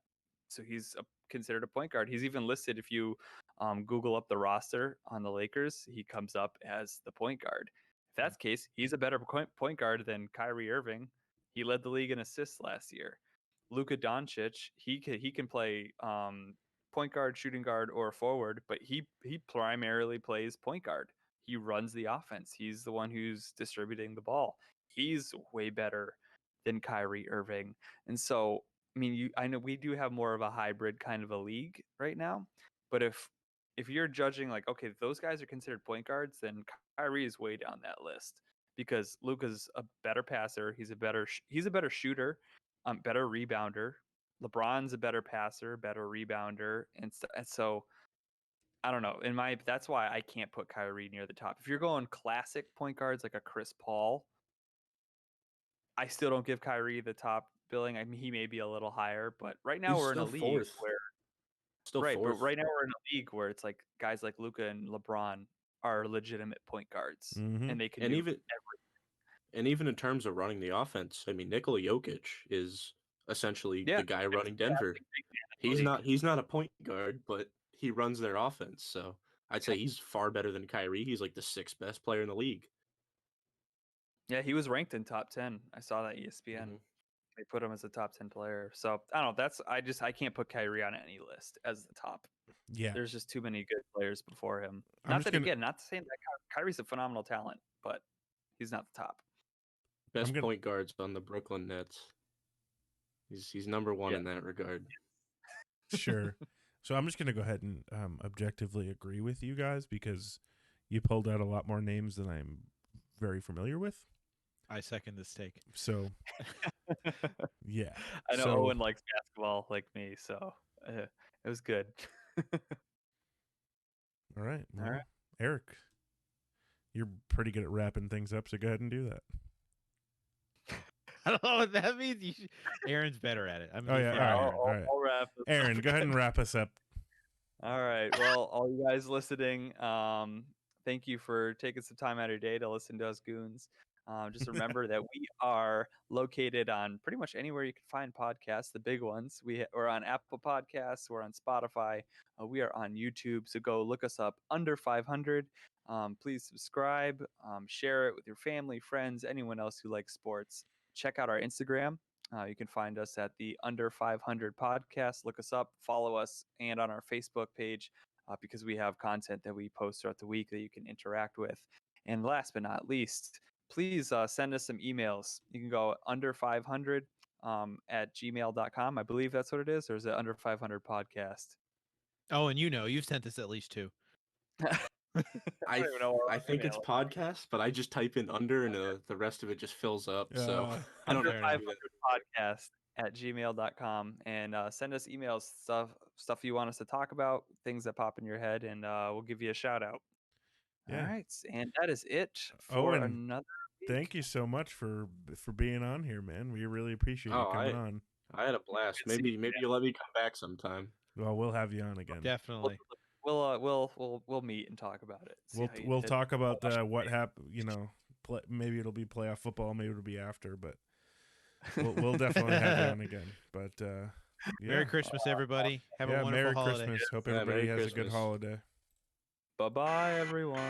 so he's considered a point guard. He's even listed if you Google up the roster on the Lakers, he comes up as the point guard. If that's the case, he's a better point guard than Kyrie Irving. He led the league in assists last year. Luka Doncic, he can play point guard, shooting guard, or forward, but he primarily plays point guard. He runs the offense. He's the one who's distributing the ball. He's way better than Kyrie Irving. And so, I mean, I know we do have more of a hybrid kind of a league right now, but if you're judging like, okay, those guys are considered point guards, then Kyrie is way down that list because Luka's a better passer. He's a better shooter, better rebounder. LeBron's a better passer, better rebounder, and so I don't know. That's why I can't put Kyrie near the top. If you're going classic point guards like a Chris Paul, I still don't give Kyrie the top billing. I mean, he may be a little higher, but right now he's we're in a still league fourth. where Still right, but fourth. right now we're in a league where it's like guys like Luka and LeBron are legitimate point guards, Mhm. and they can And do even in terms of running the offense, I mean, Nikola Jokic is essentially the guy running Denver. He's not a point guard, but he runs their offense. So I'd say he's far better than Kyrie. He's like the 6th best player in the league. Yeah, he was ranked in top 10. I saw that ESPN. Mhm. They put him as a top 10 player. So I don't know. I can't put Kyrie on any list as the top. Yeah. There's just too many good players before him. I'm Not just that gonna- again, not saying that Kyrie's a phenomenal talent, but he's not the top. Best gonna- point guards on the Brooklyn Nets. He's number one in that regard. Sure. So I'm just going to go ahead and objectively agree with you guys because you pulled out a lot more names than I'm very familiar with. I second this take. So yeah. I know So Owen likes basketball like me, so it was good. all right. All Well, right. Eric, you're pretty good at wrapping things up, so go ahead and do that. I don't know what that means. Aaron's better at it. I'm Oh, yeah, defer to all right, Aaron. all right. I'll wrap this Aaron, up. go ahead and wrap us up. All right. Well, all you guys listening, thank you for taking some time out of your day to listen to us goons. Just remember that we are located on pretty much anywhere you can find podcasts, the big ones. We're on Apple Podcasts, we're on Spotify, we are on YouTube. So go look us up, Under.500. Please subscribe, share it with your family, friends, anyone else who likes sports. Check out our Instagram. You can find us at the Under.500 podcast. Look us up, follow us, and on our Facebook page because we have content that we post throughout the week that you can interact with. And last but not least, please send us some emails. You can go Under500 at gmail.com. I believe that's what it is. Or is it Under500 podcast? Oh, and you've sent us at least 2. I don't even know our I think it's email. podcast, but I just type in under and the rest of it just fills up. So I don't know Fair how to Under500 do that. podcast at gmail.com and send us emails, stuff you want us to talk about, things that pop in your head, and we'll give you a shout out. Yeah. All right, and that is it for Owen, another week. Thank you so much for being on here, man. We really appreciate you Oh, coming on. I had a blast. Good to see Maybe you'll let me come back sometime. Well, we'll have you on again. Definitely. We'll meet and talk about it. See how you We'll did. talk about what happened. You know, maybe it'll be playoff football, maybe it'll be after, but we'll definitely have you on again. But yeah. Merry Christmas, everybody. Have a wonderful Merry holiday. Christmas. Hope Yeah, everybody Merry has a good Christmas. holiday. Bye-bye, everyone.